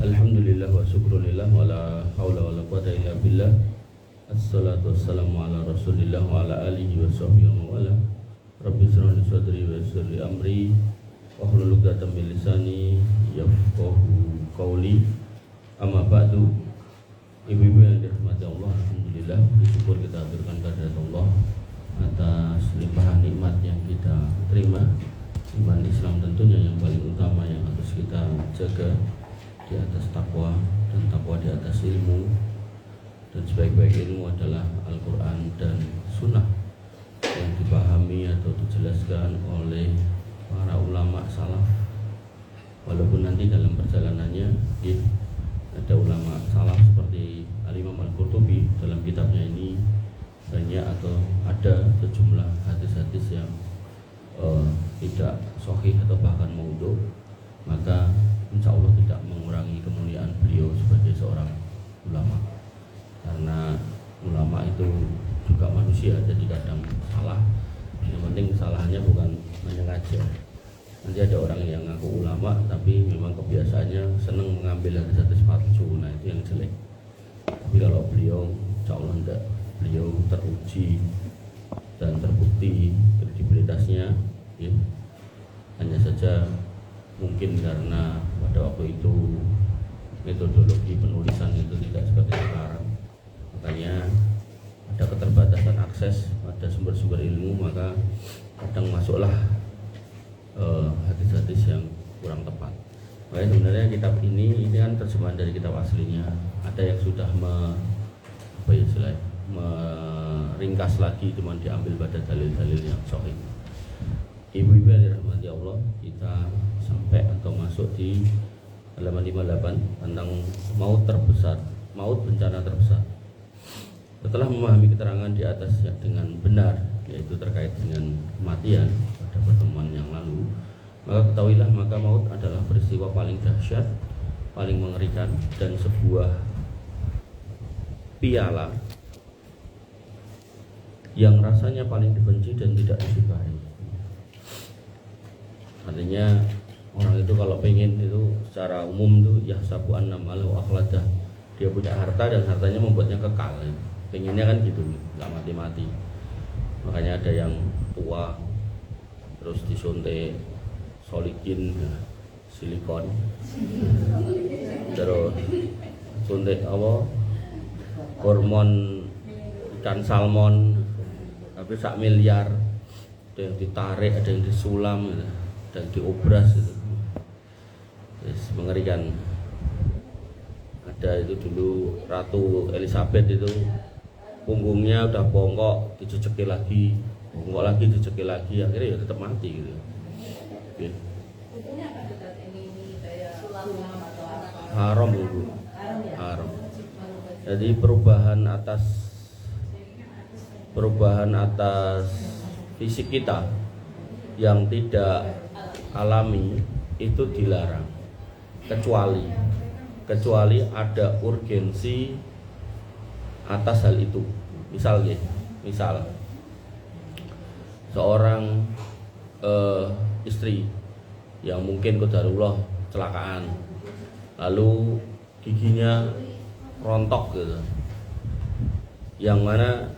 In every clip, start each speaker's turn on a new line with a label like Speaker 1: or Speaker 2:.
Speaker 1: Alhamdulillah wa syukrulillah wa la hawla wa la quwata illa billah. Assalatu wassalamu ala rasulillah wa ala alihi wa sahbihi wa wala. Rabbi shrah li sadri wa yassir li amri wahlul 'uqdatam min lisani yafqahu qawli. Amma ba'du. Ibu-ibu yang dirahmati Allah, alhamdulillah bersyukur kita aturkan kehadirat Allah atas limpahan nikmat yang kita terima. Iman Islam tentunya yang paling utama yang harus kita jaga di atas takwa, dan takwa di atas ilmu, dan sebaik-baik ilmu adalah Al-Quran dan Sunnah yang dipahami atau dijelaskan oleh para ulama salaf. Walaupun nanti dalam perjalanannya ada ulama salaf seperti Al-Imam Al-Qurtubi dalam kitabnya ini banyak atau ada sejumlah hadis-hadis yang tidak sahih atau bahkan maudhu, maka insya Allah tidak mengurangi kemuliaan beliau sebagai seorang ulama, karena ulama itu juga manusia, jadi kadang salah. Yang penting salahnya bukan menyengaja. Nanti ada orang yang ngaku ulama tapi memang kebiasaannya senang mengambil hadis-hadis palsu, nah itu yang jelek. Tapi kalau beliau insya Allah tidak, beliau teruji dan terbukti kredibilitasnya, ya. Hanya saja mungkin karena pada waktu itu metodologi penulisan itu tidak seperti sekarang, makanya ada keterbatasan akses pada sumber-sumber ilmu, maka kadang masuklah hadis-hadis yang kurang tepat. Makanya sebenarnya kitab ini kan terjemahan dari kitab aslinya. Ada yang sudah meringkas lagi, cuma diambil pada dalil-dalil yang sahih. Ibu-ibu yang dirahmati Allah, kita sampai atau masuk di halaman 58 tentang maut terbesar, maut bencana terbesar. Setelah memahami keterangan di atas dengan benar, yaitu terkait dengan kematian pada pertemuan yang lalu, maka ketahuilah maka maut adalah peristiwa paling dahsyat, paling mengerikan, dan sebuah piala yang rasanya paling dibenci dan tidak disukai. Artinya orang itu kalau pengen itu secara umum tuh ya sabu annamalahu akhladah, dia punya harta dan hartanya membuatnya kekal, ya. Pengennya kan gitu, nggak mati-mati. Makanya ada yang tua terus disuntik solikin, ya, silikon, terus suntik hormon ikan salmon tapi 1 miliar, ada yang ditarik, ada yang disulam, gitu, dan diobras itu. Yes, mengerikan. Ada itu dulu Ratu Elizabeth itu punggungnya udah bongkok, diceceki lagi, bongkok lagi, diceceki lagi, akhirnya ya tetap mati gitu. Okay. Haram itu, haram. Jadi perubahan atas fisik kita yang tidak alami itu dilarang, kecuali ada urgensi atas hal itu. Misal seorang istri yang mungkin qadarullah kecelakaan, lalu giginya rontok gitu, yang mana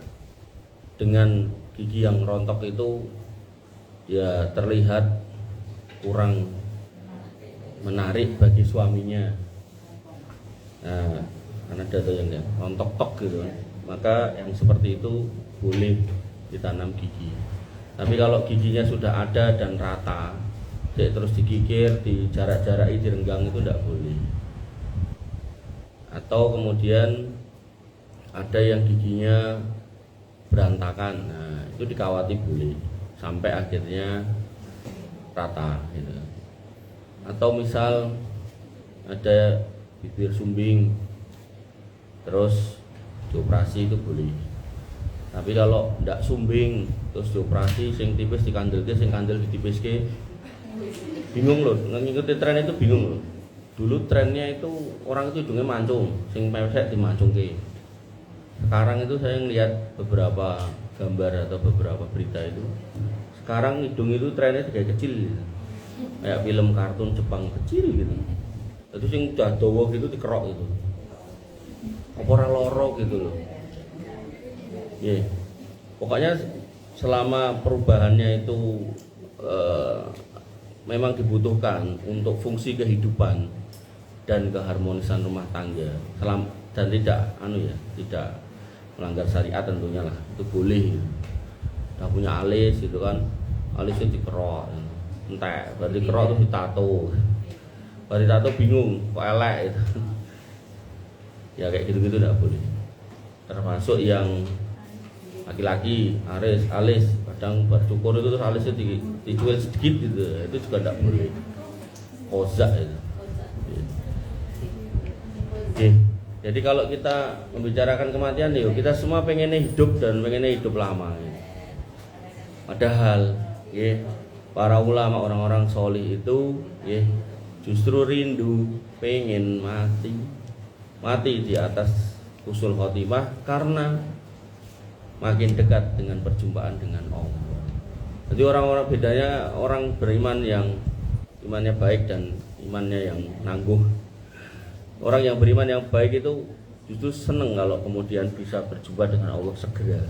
Speaker 1: dengan gigi yang rontok itu ya terlihat kurang menarik bagi suaminya. Nah, karena ada tuh yang rontok-tok gitu, maka yang seperti itu boleh ditanam gigi. Tapi kalau giginya sudah ada dan rata, terus digigir, dijarak-jaraki, direnggang, itu tidak boleh. Atau kemudian ada yang giginya berantakan, nah itu dikawati boleh sampai akhirnya rata gitu. Atau misal ada bibir sumbing terus dioperasi, itu boleh. Tapi kalau tidak sumbing terus dioperasi, sing tipis dikandelke, sing kandel ditipiske, bingung loh, ngikuti tren itu bingung loh. Dulu trennya itu orang itu hidungnya mancung, sing pesek dimancungke. Sekarang itu saya ngelihat beberapa gambar atau beberapa berita itu, sekarang hidung itu trennya kayak kecil gitu. Kayak film kartun Jepang kecil gitu. Itu sing udah dawa gitu dikerok gitu. Apa ora loro gitu loh. Nggih. Pokoknya selama perubahannya itu memang dibutuhkan untuk fungsi kehidupan dan keharmonisan rumah tangga. Dan tidak tidak melanggar syariat tentunya lah. Itu boleh. Udah punya alis gitu kan. Alisnya dikerok. Entek, berarti kerok terus ditato. Berarti tato bingung, kok elek gitu. Ya kayak gitu-gitu enggak boleh. Termasuk yang laki-laki alis kadang bercukur itu terus alisnya dicuil sedikit gitu, itu juga tidak boleh. Kozak itu. Oke. Jadi kalau kita membicarakan kematian, yuk kita semua pengennya hidup dan pengennya hidup lama. Padahal, para ulama orang-orang solih itu, justru rindu pengen mati di atas husnul khotimah karena makin dekat dengan perjumpaan dengan Allah. Jadi orang-orang bedanya orang beriman yang imannya baik dan imannya yang nangguh. Orang yang beriman yang baik itu justru seneng kalau kemudian bisa berjumpa dengan Allah segera.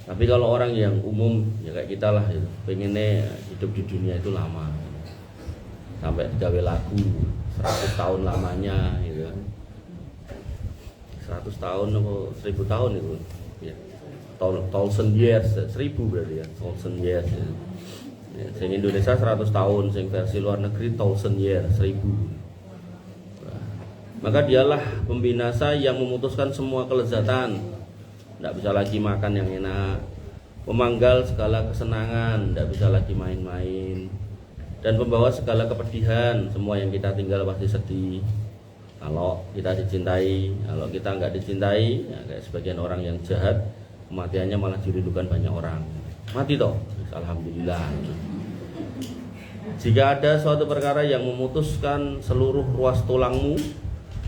Speaker 1: Tapi kalau orang yang umum ya kayak kita lah itu, pengennya hidup di dunia itu lama. Sampai digawe lagu 100 tahun lamanya gitu. 100 tahun atau 1000 tahun itu. Ya. 1000 years, 1000 berarti ya, 1000 years. Ya. Sing Indonesia 100 tahun, sing versi luar negeri 1000 years, 1000. Maka dialah pembinasa yang memutuskan semua kelezatan. Tidak bisa lagi makan yang enak, memanggal segala kesenangan, tidak bisa lagi main-main, dan membawa segala kepedihan. Semua yang kita tinggal pasti sedih. Kalau kita dicintai, kalau kita nggak dicintai, ya kayak sebagian orang yang jahat, kematiannya malah dirindukan banyak orang. Mati toh, alhamdulillah. Jika ada suatu perkara yang memutuskan seluruh ruas tulangmu,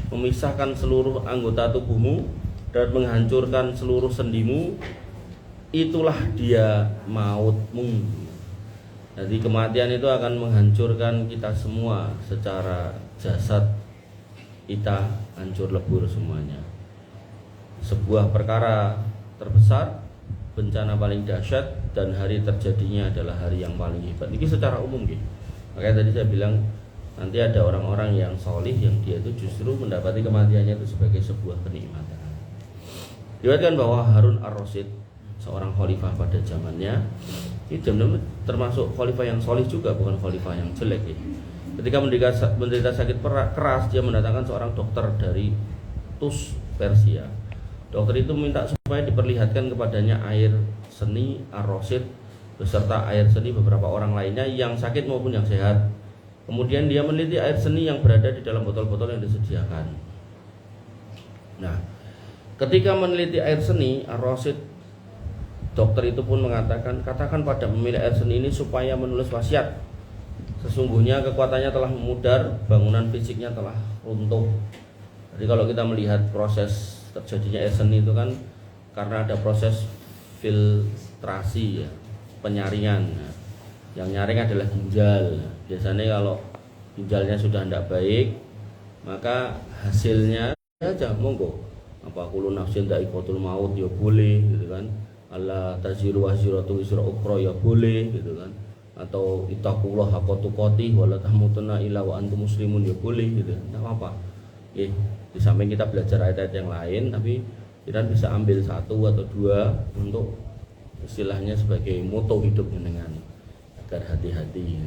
Speaker 1: memisahkan seluruh anggota tubuhmu, dan menghancurkan seluruh sendimu, itulah dia mautmu. Jadi kematian itu akan menghancurkan kita semua secara jasad, kita hancur lebur semuanya. Sebuah perkara terbesar, bencana paling dahsyat, dan hari terjadinya adalah hari yang paling hebat. Ini secara umum gitu. Makanya tadi saya bilang nanti ada orang-orang yang solih yang dia itu justru mendapati kematiannya itu sebagai sebuah kenikmatan. Diriwayatkan bahwa Harun ar-Rasyid, seorang khalifah pada zamannya, ini termasuk khalifah yang solih juga, bukan khalifah yang jelek ya. Ketika menderita sakit keras, dia mendatangkan seorang dokter dari Tus, Persia. Dokter itu minta supaya diperlihatkan kepadanya air seni ar-Rasyid beserta air seni beberapa orang lainnya yang sakit maupun yang sehat. Kemudian dia meneliti air seni yang berada di dalam botol-botol yang disediakan. Nah, ketika meneliti air seni, ar-Rasyid, dokter itu pun mengatakan, katakan pada pemilik air seni ini supaya menulis wasiat. Sesungguhnya kekuatannya telah memudar, bangunan fisiknya telah runtuh. Jadi kalau kita melihat proses terjadinya air seni itu kan karena ada proses filtrasi ya, penyaringan. Nah, yang nyaring adalah ginjal. Biasanya kalau ginjalnya sudah tidak baik, maka hasilnya saja monggo. Apa kullu nafsin dha'iqatul maut ya boleh gitu kan. Allah taziru waziratu wizra ukhra ya boleh gitu kan. Atau ittaqullah haqqa tuqatih wa la tamutunna illa wa antum muslimun ya boleh gitu. Enggak apa-apa. Di samping kita belajar ayat-ayat yang lain, tapi kita bisa ambil satu atau dua untuk istilahnya sebagai moto hidup dengan agar hati-hati.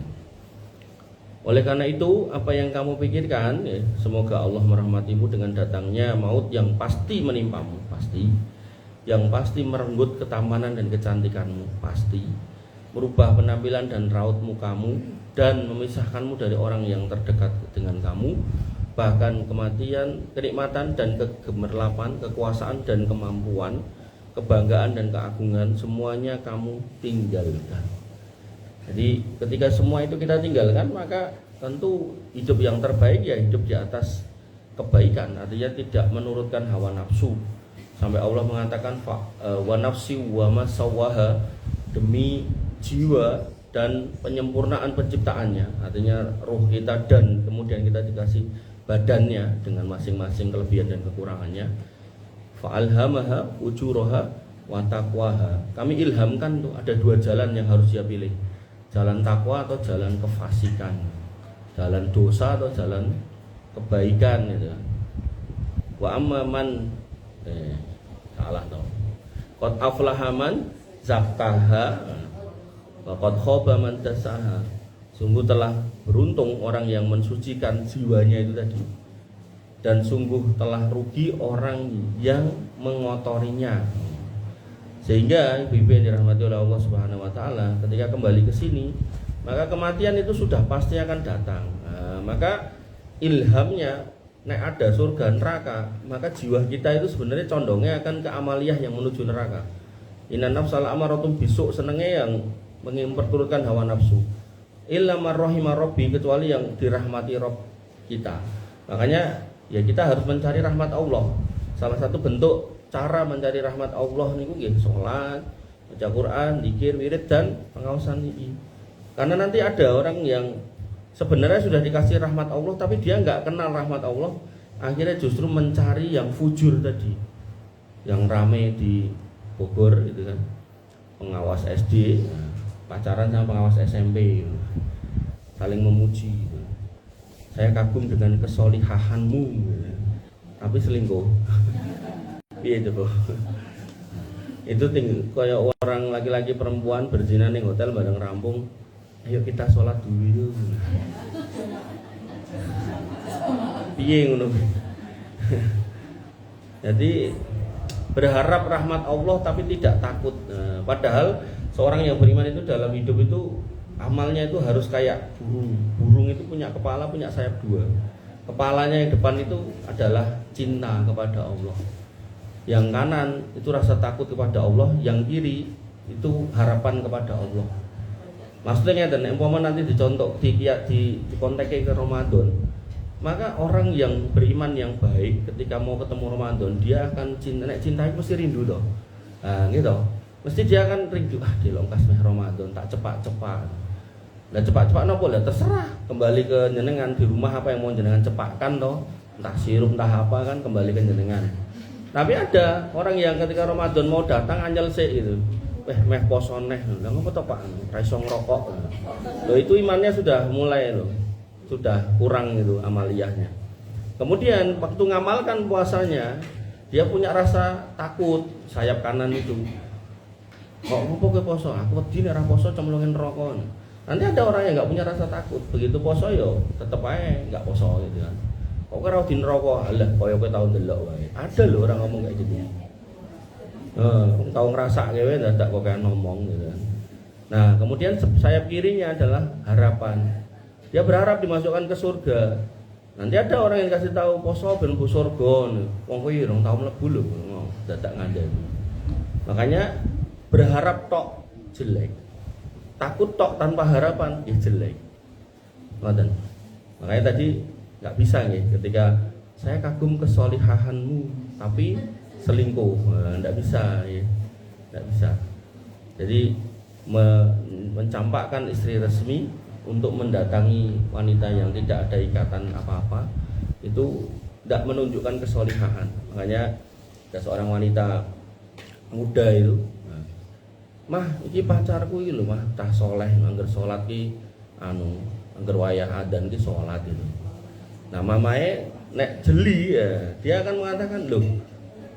Speaker 1: Oleh karena itu, apa yang kamu pikirkan, semoga Allah merahmatimu dengan datangnya maut yang pasti menimpamu, pasti, yang pasti merenggut ketamanan dan kecantikanmu, pasti, merubah penampilan dan raut mukamu dan memisahkanmu dari orang yang terdekat dengan kamu. Bahkan kematian, kenikmatan dan kegemerlapan, kekuasaan dan kemampuan, kebanggaan dan keagungan, semuanya kamu tinggalkan. Jadi ketika semua itu kita tinggalkan, maka tentu hidup yang terbaik ya hidup di atas kebaikan, artinya tidak menurutkan hawa nafsu. Sampai Allah mengatakan wa nafsi wa ma sawwaha, demi jiwa dan penyempurnaan penciptaannya, artinya ruh kita dan kemudian kita dikasih badannya dengan masing-masing kelebihan dan kekurangannya. Fa'alhamaha ujuraha wa taqwaha. Kami ilhamkan tuh ada dua jalan yang harus dia pilih. Jalan takwa atau jalan kefasikan. Jalan dosa atau jalan kebaikan gitu. Wa amma man salah toh. Qad aflaha man zakkaha wa qad khaba man dasaha. Sungguh telah beruntung orang yang mensucikan jiwanya itu tadi. Dan sungguh telah rugi orang yang mengotorinya. Sehingga ibu yang dirahmati oleh Allah Subhanahu wa taala, ketika kembali ke sini, maka kematian itu sudah pasti akan datang. Nah, maka ilhamnya nek ada surga neraka, maka jiwa kita itu sebenarnya condongnya akan ke amaliyah yang menuju neraka. Inna nafsal amaratun bisuk, senengnya yang memperturutkan hawa nafsu. Illa marrahima rabbi, kecuali yang dirahmati Rabb kita. Makanya ya kita harus mencari rahmat Allah. Salah satu bentuk cara mencari rahmat Allah niku nggih salat, baca Quran, zikir, wirid dan pengawasan ini. Karena nanti ada orang yang sebenarnya sudah dikasih rahmat Allah tapi dia nggak kenal rahmat Allah, akhirnya justru mencari yang fujur tadi, yang rame di Bogor itu kan, pengawas SD pacaran sama pengawas SMP, saling memuji. Saya kagum dengan kesolihahanmu, tapi selingkuh. Iya itu kok. Itu kayak orang laki-laki perempuan berzina ning hotel bareng rampung. Ayo kita sholat dulu yuk. Piye ngono. Jadi berharap rahmat Allah tapi tidak takut. Nah, padahal seorang yang beriman itu dalam hidup itu amalnya itu harus kayak burung. Burung itu punya kepala, punya sayap dua. Kepalanya yang depan itu adalah cinta kepada Allah. Yang kanan itu rasa takut kepada Allah, yang kiri itu harapan kepada Allah. Maksudnya dan umpama nanti dicontoh di konteksnya ke Ramadan, maka orang yang beriman yang baik ketika mau ketemu Ramadan dia akan cinta itu mesti rindu toh. Nah, gitu. Mesti dia akan rindu dilongkas meh Ramadan tak cepat-cepat. Lah cepat-cepat nopo lah terserah, kembali ke jenengan di rumah apa yang mau jenengan cepatkan toh. Entah sirup entah apa kan kembali ke jenengan. Tapi ada orang yang ketika Ramadan mau datang anjal sik gitu. Meh poso neh. Lah ngopo to Pak? Ra iso ngrokok. Loh itu imannya sudah mulai loh. Sudah kurang itu amaliyahnya. Kemudian waktu ngamalkan puasanya, dia punya rasa takut sayap kanan itu. Kok ngopo ke poso? Aku wedi nek ra poso cemplungin rokok. Nanti ada orang yang enggak punya rasa takut. Begitu poso yo tetep ae enggak poso gitu kan. Kok ora di neraka? Alah, koyo kowe tau ndelok wae. Ada lho orang ngomong kayak gitu. Tau ngrasake wae dadak kok kayak ngomong gitu kan. Nah, kemudian sayap kirinya adalah harapan. Dia berharap dimasukkan ke surga. Nanti ada orang yang kasih tahu poso ben mlebu surga. Wong kowe urung tau mlebu lho, dadak ngandani. Makanya berharap tok jelek. Takut tok tanpa harapan ya jelek. Ngoten. Makanya tadi nggak bisa nih ketika saya kagum kesolihahanmu tapi selingkuh, nggak bisa ya, nggak bisa. Jadi mencampakkan istri resmi untuk mendatangi wanita yang tidak ada ikatan apa-apa itu tidak menunjukkan kesolihahan. Makanya ada seorang wanita muda itu, mah iki pacarku iki lho mah tah soleh, angger salat ki angger wayah adzan ki salat itu. Nah mamae nek jeli ya, dia akan mengatakan loh,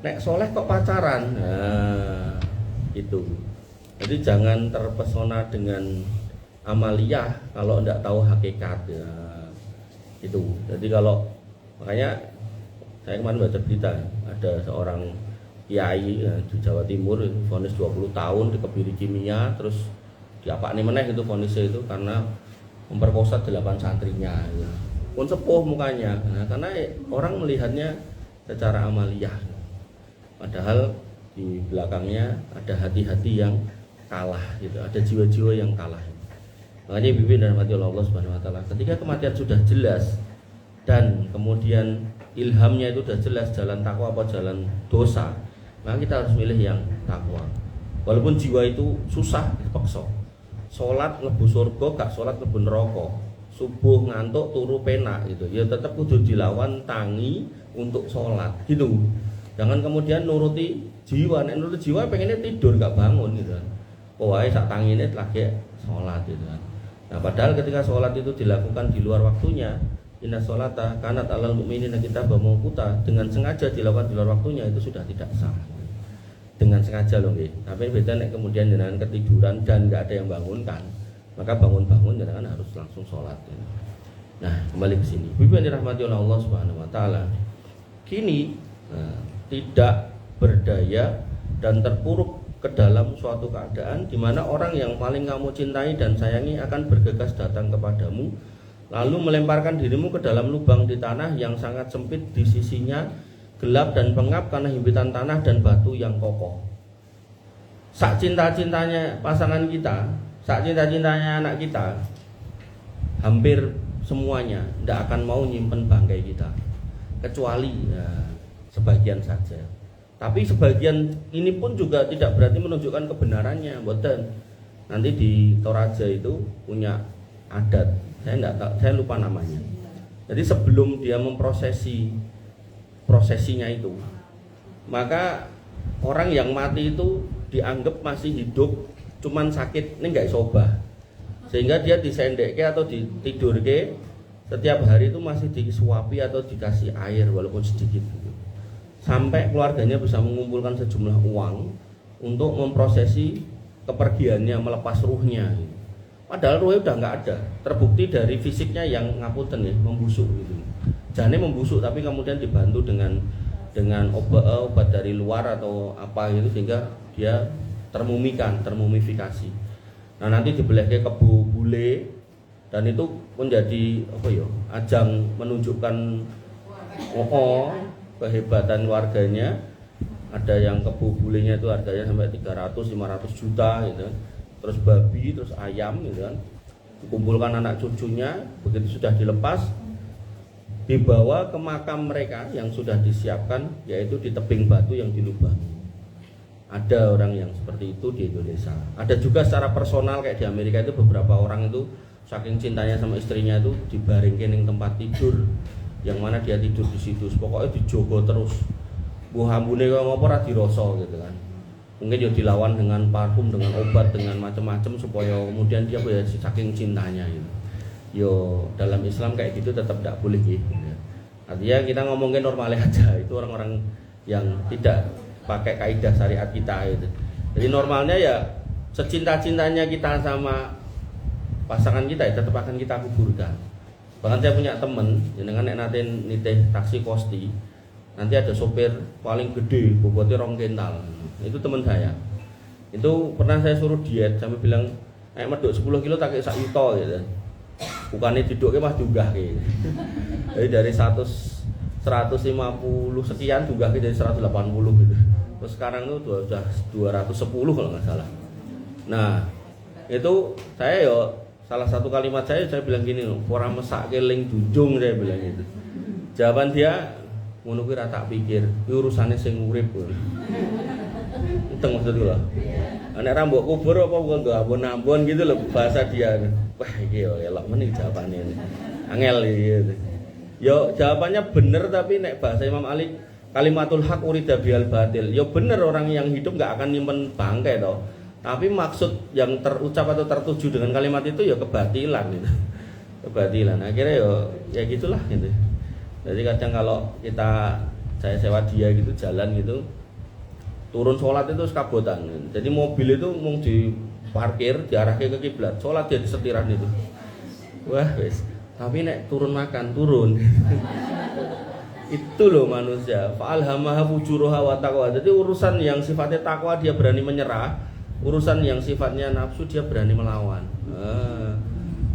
Speaker 1: nek soleh kok pacaran. Nah, itu. Jadi jangan terpesona dengan amaliyah kalau tidak tahu hakikat ya. Itu. Jadi kalau makanya saya kemarin baca berita ada seorang kiai di Jawa Timur vonis 20 tahun dikebiri kimia terus diapakne meneh itu vonisnya itu karena memperkosa 8 santrinya ya. Pun sepuh mukanya, nah, karena orang melihatnya secara amaliyah. Padahal di belakangnya ada hati-hati yang kalah, gitu. Ada jiwa-jiwa yang kalah. Makanya bibi dan mati Allah Subhanahu Wa Taala. Ketika kematian sudah jelas dan kemudian ilhamnya itu sudah jelas jalan takwa apa jalan dosa, maka kita harus milih yang takwa. Walaupun jiwa itu susah, dipaksa. sholat mlebu surga, gak sholat mlebu neraka. Subuh ngantuk turu penak gitu. Ya tetap kudu dilawan tangi untuk sholat gitu. Jangan kemudian nuruti jiwa, nek nuruti jiwa pengennya tidur gak bangun gitu kan. Pokoknya sak tangine lagi sholat gitu kan. Nah, padahal ketika sholat itu dilakukan di luar waktunya, inna sholata kanat alal mu'minina kitaban mawquta, dengan sengaja dilakukan di luar waktunya itu sudah tidak sah. Dengan sengaja loh nggih. Tapi beda nek kemudian jenengan ketiduran dan enggak ada yang bangunkan, maka bangun-bangun jenengan harus langsung sholat. Nah, kembali ke sini. Ibu yang dirahmati oleh Allah Subhanahu wa taala. Kini tidak berdaya dan terpuruk ke dalam suatu keadaan di mana orang yang paling kamu cintai dan sayangi akan bergegas datang kepadamu, lalu melemparkan dirimu ke dalam lubang di tanah yang sangat sempit, di sisinya gelap dan pengap karena himpitan tanah dan batu yang kokoh. Sak cinta-cintanya pasangan kita, sak cinta-cintanya anak kita, hampir semuanya tidak akan mau nyimpen bangkai kita, kecuali sebagian saja. Tapi sebagian ini pun juga tidak berarti menunjukkan kebenarannya. Mboten. Nanti di Toraja itu punya adat, saya lupa namanya. Jadi sebelum dia prosesinya itu, maka orang yang mati itu dianggap masih hidup, cuman sakit ini nggak sobah, sehingga dia disendekke atau ditidurke setiap hari itu masih disuapi atau dikasih air walaupun sedikit. Sampai keluarganya bisa mengumpulkan sejumlah uang untuk memprosesi kepergiannya, melepas ruhnya. Padahal ruhnya udah nggak ada, terbukti dari fisiknya yang ngapunten ya, membusuk gitu. Jane membusuk tapi kemudian dibantu dengan obat dari luar atau apa gitu sehingga dia termumifikasi. Nah, nanti dibelehke kebu bule dan itu menjadi ajang menunjukkan kehebatan warganya. Ada yang kebu bulenya itu harganya sampai 300-500 juta gitu. Terus babi, terus ayam gitu kan. Dikumpulkan anak cucunya, begitu sudah dilepas dibawa ke makam mereka yang sudah disiapkan, yaitu di tebing batu yang dilubangi. Ada orang yang seperti itu di Indonesia. Ada juga secara personal kayak di Amerika itu beberapa orang itu saking cintanya sama istrinya itu dibaringin di tempat tidur yang mana dia tidur di situ, pokoknya dijogo terus. Buh ambune kok ngopo ora dirasa gitu kan. Mungkin dia dilawan dengan parfum, dengan obat, dengan macam-macam supaya kemudian dia saking cintanya gitu. Yo dalam Islam kayak gitu tetap tidak boleh gitu. Artinya kita ngomongin normalnya aja, itu orang-orang yang tidak pakai kaidah syariat kita gitu. Jadi normalnya ya secinta-cintanya kita sama pasangan kita ya tetap akan kita kuburkan. Bahkan saya punya temen, jenengan nek nate nitih taksi Kosti, nanti ada sopir paling gede, bobotnya 2 kental. Itu teman saya. Itu pernah saya suruh diet, sampai bilang, meduk 10 kilo tak kayak 1 yuto gitu. Bukannya diduknya mah juga gitu. Jadi dari 150 sekian juga jadi 180 gitu. Terus sekarang itu sudah 210 kalau nggak salah. Nah, itu saya salah satu kalimat saya bilang gini loh, ora mesake ling junjung, saya bilang gitu. Jawaban dia, ngono kuwi ra tak pikir, kuwi urusane sing urip. Itu maksud kula. Nek ra mbok kubur apa nggo ambon-ambon gitu loh bahasa dia. Wah, iki yo elok meneh jawabane. Angel gitu. Yo jawabannya bener tapi nek bahasa Imam Ali kalimatul haq urida bil batil. Yo bener orang yang hidup enggak akan nyimpen bangkai toh. Tapi maksud yang terucap atau tertuju dengan kalimat itu ya kebatilan gitu. Kebatilan. Akhirnya ya gitulah gitu. Jadi kadang kalau saya sewa dia gitu jalan gitu, turun sholat itu sekabotan. Jadi mobil itu mau diparkir diarahkan ke kiblat, sholat dia di setiran itu. Wah wes. Tapi nek turun makan turun. Itu loh manusia. Fa'alhamaha fujuruha wa taqwa. Jadi urusan yang sifatnya takwa dia berani menyerah. Urusan yang sifatnya nafsu dia berani melawan.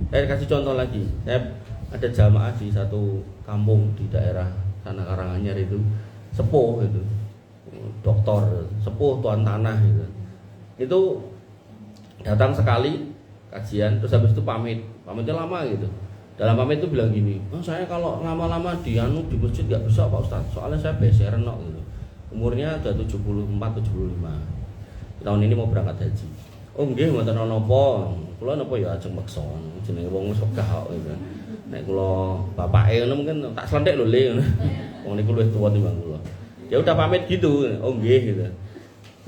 Speaker 1: Saya kasih contoh lagi. Saya ada jamaah di satu kampung di daerah Tanah Karanganyar itu, sepuh itu, doktor, sepuh tuan tanah gitu. Itu datang sekali kajian, terus habis itu pamitnya lama gitu. Dalam pamit itu bilang gini, saya kalau lama-lama di masjid nggak bisa Pak Ustadz, soalnya saya beseran gitu. Umurnya udah 74-75. Tahun ini mau berangkat haji. Oh nggih mboten ana napa. Kula napa ya ajeng meksa. Jenenge wong wis wegah kok gitu. Nek kula bapake ngono mungkin tak slenthek lho Le ngono. Wong niku luwih tuwa timbang kula. Ya udah pamit gitu. Oh nggih gitu.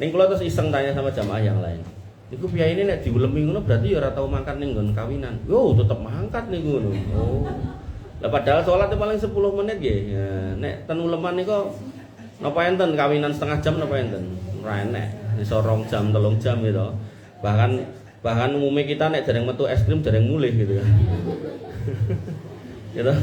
Speaker 1: Ning kula terus iseng tanya sama jamaah yang lain. Iku piye ini nek diulemi ngono berarti ya ora tau mangkat ning nggon kawinan. Yo tetep mangkat niku ngono. Oh. Lah padahal salat paling 10 menit nggih. Ya, nek ten uleman niku napa enten kawinan setengah jam napa enten? Ora enek. Iso 2 jam, 3 jam gitu. Bahkan umumnya kita nek dereng metu es krim dereng mulih gitu kan. Gitu.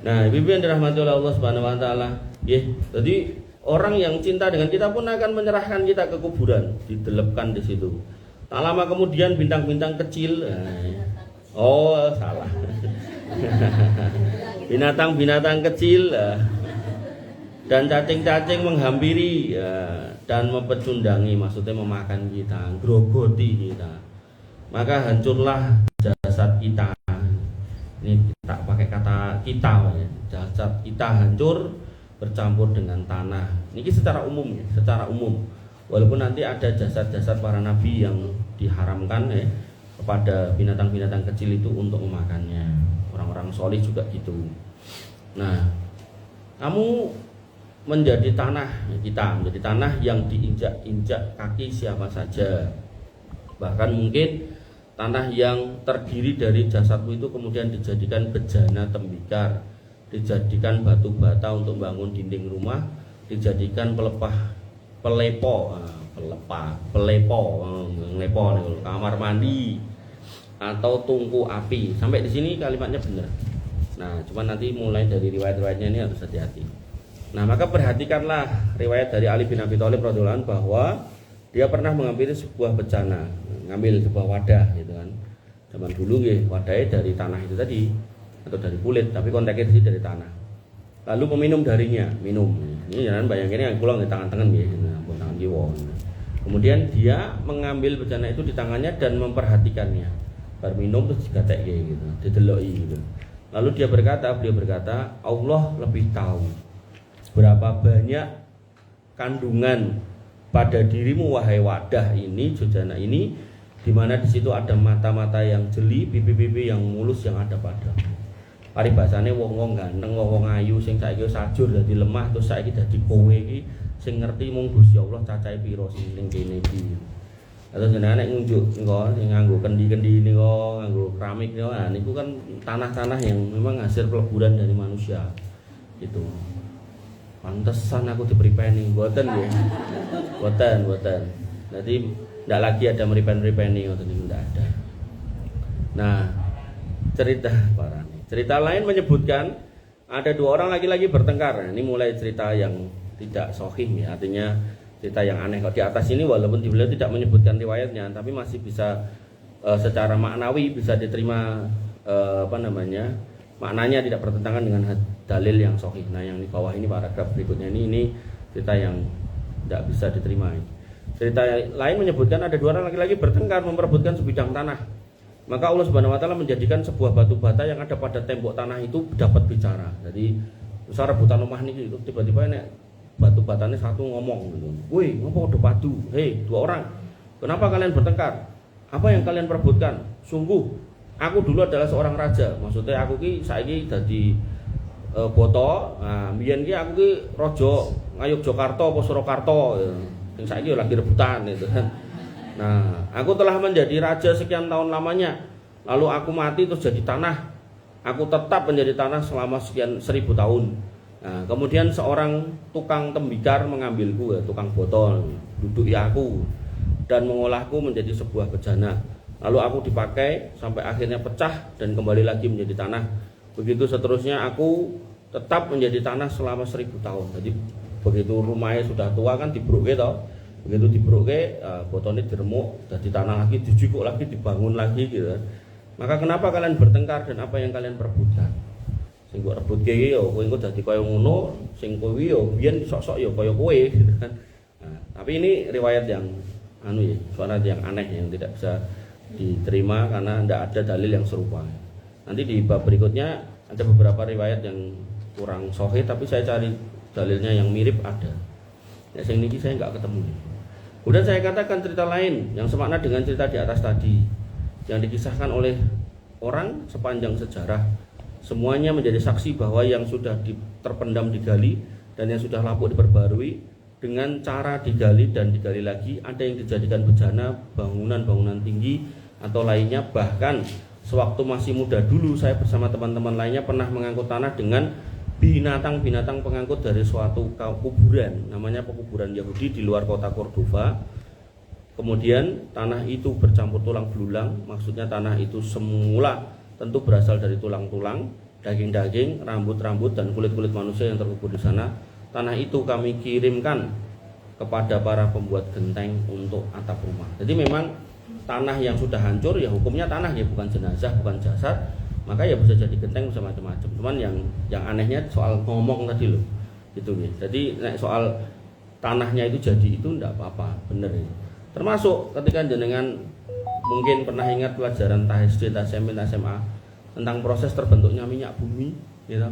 Speaker 1: Nah, ibu yang dirahmati oleh Allah Subhanahu wa taala, nggih. Jadi orang yang cinta dengan kita pun akan menyerahkan kita ke kuburan, didelepkan di situ. Tak lama kemudian bintang-bintang kecil, oh salah. Binatang-binatang kecil dan cacing-cacing menghampiri dan mempecundangi, maksudnya memakan kita, grogoti kita. Maka hancurlah jasad kita. Ini tak pakai kata kita, ya. Jasad kita hancur bercampur dengan tanah. Ini secara umum ya, secara umum. Walaupun nanti ada jasad-jasad para nabi yang diharamkan ya, kepada binatang-binatang kecil itu untuk memakannya. Orang-orang soleh juga gitu. Nah, kamu menjadi tanah, kita menjadi tanah yang diinjak-injak kaki siapa saja. Bahkan mungkin tanah yang terdiri dari jasadmu itu kemudian dijadikan bejana tembikar, dijadikan batu bata untuk bangun dinding rumah, dijadikan pelepo kamar mandi atau tungku api. Sampai di sini kalimatnya benar. Nah, cuman nanti mulai dari riwayat-riwayatnya ini harus hati-hati. Nah, maka perhatikanlah riwayat dari Ali bin Abi Thalib radhiyallahu anhu bahwa dia pernah mengambil sebuah bejana, ngambil sebuah wadah gitu kan. Zaman dulu nggih, wadahnya dari tanah itu tadi atau dari kulit, tapi konteksnya sih dari tanah. Lalu meminum darinya, minum. Ini jangan bayangin yang kula di tangan-tangan nggih, nah, tangan kiwa. Kemudian dia mengambil bejana itu di tangannya dan memperhatikannya. Bar minum terus digatek gitu, dideloki gitu. Lalu beliau berkata, Allah lebih tahu berapa banyak kandungan pada dirimu wahai wadah ini, jojana ini, di mana di situ ada mata-mata yang jeli, pipi-pipi yang mulus yang ada pada. Paribasane wong-wong ganteng, wong-wong ayu sing saiki sajur dadi lemah terus saiki dadi kowe iki sing ngerti mung Gusti Allah cacahe pira sing ning kene iki. Terus jenengan nek ngunjuk engko sing nganggo kendi-kendi niku, nganggo keramik niku, nah niku kan tanah-tanah yang memang hasil peleburan dari manusia. Itu. Pantesan aku dipripeni, mboten nggih. Mboten. Jadi ndak lagi ada meripen-ripeni ngoten niku ndak ada. Nah, cerita lain menyebutkan ada 2 orang laki-laki bertengkar. Ini mulai cerita yang tidak sahih ya, artinya cerita yang aneh. Kalau di atas ini walaupun beliau tidak menyebutkan riwayatnya, tapi masih bisa secara maknawi bisa diterima maknanya tidak bertentangan dengan dalil yang sahih. Nah, yang di bawah ini paragraf berikutnya ini cerita yang tidak bisa diterima. Cerita lain menyebutkan ada 2 orang laki-laki bertengkar memperebutkan sebidang tanah. Maka Allah Subhanahu wa taala menjadikan sebuah batu bata yang ada pada tembok tanah itu dapat bicara. Jadi usaha rebutan rumah ini tiba-tiba ini batu batanya satu ngomong gitu. "Woi, ngopo ada batu? Hei, 2 orang. Kenapa kalian bertengkar? Apa yang kalian perebutkan? Sungguh aku dulu adalah seorang raja." Maksudnya aku ki saiki dadi boto. Nah, mbiyen ki aku ki raja Ngayogyakarta apa Surakarta. Sing saiki lagi rebutan gitu kan. Nah, aku telah menjadi raja sekian tahun lamanya. Lalu aku mati terus jadi tanah. Aku tetap menjadi tanah selama sekian 1000 tahun. Nah, kemudian seorang tukang tembikar mengambilku, tukang botol, duduki aku dan mengolahku menjadi sebuah bejana. Lalu aku dipakai sampai akhirnya pecah dan kembali lagi menjadi tanah. Begitu seterusnya aku tetap menjadi tanah selama 1000 tahun. Jadi begitu rumahnya sudah tua kan dibruke toh. Begitu dibruke botolnya diremuk, jadi tanah lagi, dijukuk lagi, dibangun lagi gitu. Maka kenapa kalian bertengkar dan apa yang kalian perebutkan? Sing kok rebut iki ya kowe engko dadi kaya ngono, sing kowe ya biyen sok-sok ya kaya kowe gitu kan. Nah, tapi ini riwayat yang suara yang aneh yang tidak bisa diterima karena tidak ada dalil yang serupa. Nanti di bab berikutnya ada beberapa riwayat yang kurang sahih, tapi saya cari dalilnya yang mirip ada. Ya sing niki saya nggak ketemu. Kemudian saya katakan cerita lain yang semakna dengan cerita di atas tadi, yang dikisahkan oleh orang sepanjang sejarah. Semuanya menjadi saksi bahwa yang sudah terpendam digali dan yang sudah lapuk diperbarui dengan cara digali dan digali lagi. Ada yang dijadikan bejana, bangunan-bangunan tinggi atau lainnya. Bahkan sewaktu masih muda dulu, saya bersama teman-teman lainnya pernah mengangkut tanah dengan binatang-binatang pengangkut dari suatu kuburan, namanya pekuburan Yahudi di luar kota Cordova. Kemudian tanah itu bercampur tulang belulang, maksudnya tanah itu semula tentu berasal dari tulang-tulang, daging-daging, rambut-rambut dan kulit-kulit manusia yang terkubur di sana. Tanah itu kami kirimkan kepada para pembuat genteng untuk atap rumah. Jadi memang tanah yang sudah hancur ya hukumnya tanah, ya bukan jenazah, bukan jasad, maka ya bisa jadi genteng, bisa macam-macam. Cuman yang anehnya soal ngomong tadi loh, gitu nih. Jadi soal tanahnya itu jadi itu enggak apa-apa, bener ini. Termasuk ketika jenengan mungkin pernah ingat pelajaran SD, SMP, SMA tentang proses terbentuknya minyak bumi, gitu.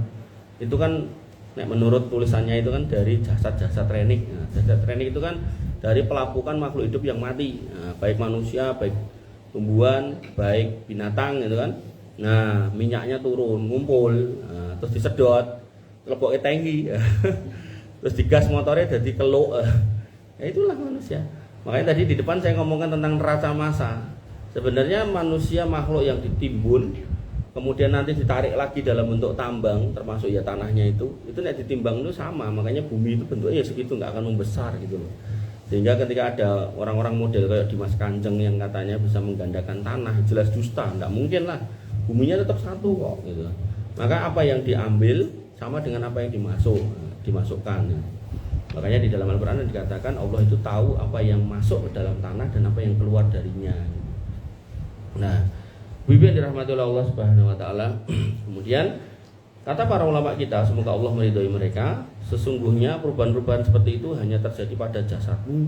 Speaker 1: Itu kan menurut tulisannya itu kan dari jasad-jasad renik. Nah, jasad renik itu kan dari pelapukan makhluk hidup yang mati, nah, baik manusia, baik tumbuhan, baik binatang, gitu kan. Nah, minyaknya turun, ngumpul, nah, terus disedot, leboknya tinggi, terus digas motornya jadi keluk. Ya itulah manusia. Makanya tadi di depan saya ngomongkan tentang neraca massa. Sebenarnya manusia makhluk yang ditimbun, kemudian nanti ditarik lagi dalam bentuk tambang, termasuk ya tanahnya itu nek ditimbang itu sama. Makanya bumi itu bentuknya ya segitu, nggak akan membesar gitu loh. Sehingga ketika ada orang-orang model kayak Dimas Kanjeng yang katanya bisa menggandakan tanah, jelas dusta, nggak mungkin lah. Buminya tetap satu kok gitu. Maka apa yang diambil sama dengan apa yang dimasukkan. Makanya di dalam Al-Qur'an dikatakan Allah itu tahu apa yang masuk ke dalam tanah dan apa yang keluar darinya. Nah, Bibi yang dirahmati oleh Allah Subhanahu wa taala. Kemudian kata para ulama kita, semoga Allah meridhai mereka, sesungguhnya perubahan-perubahan seperti itu hanya terjadi pada jasadmu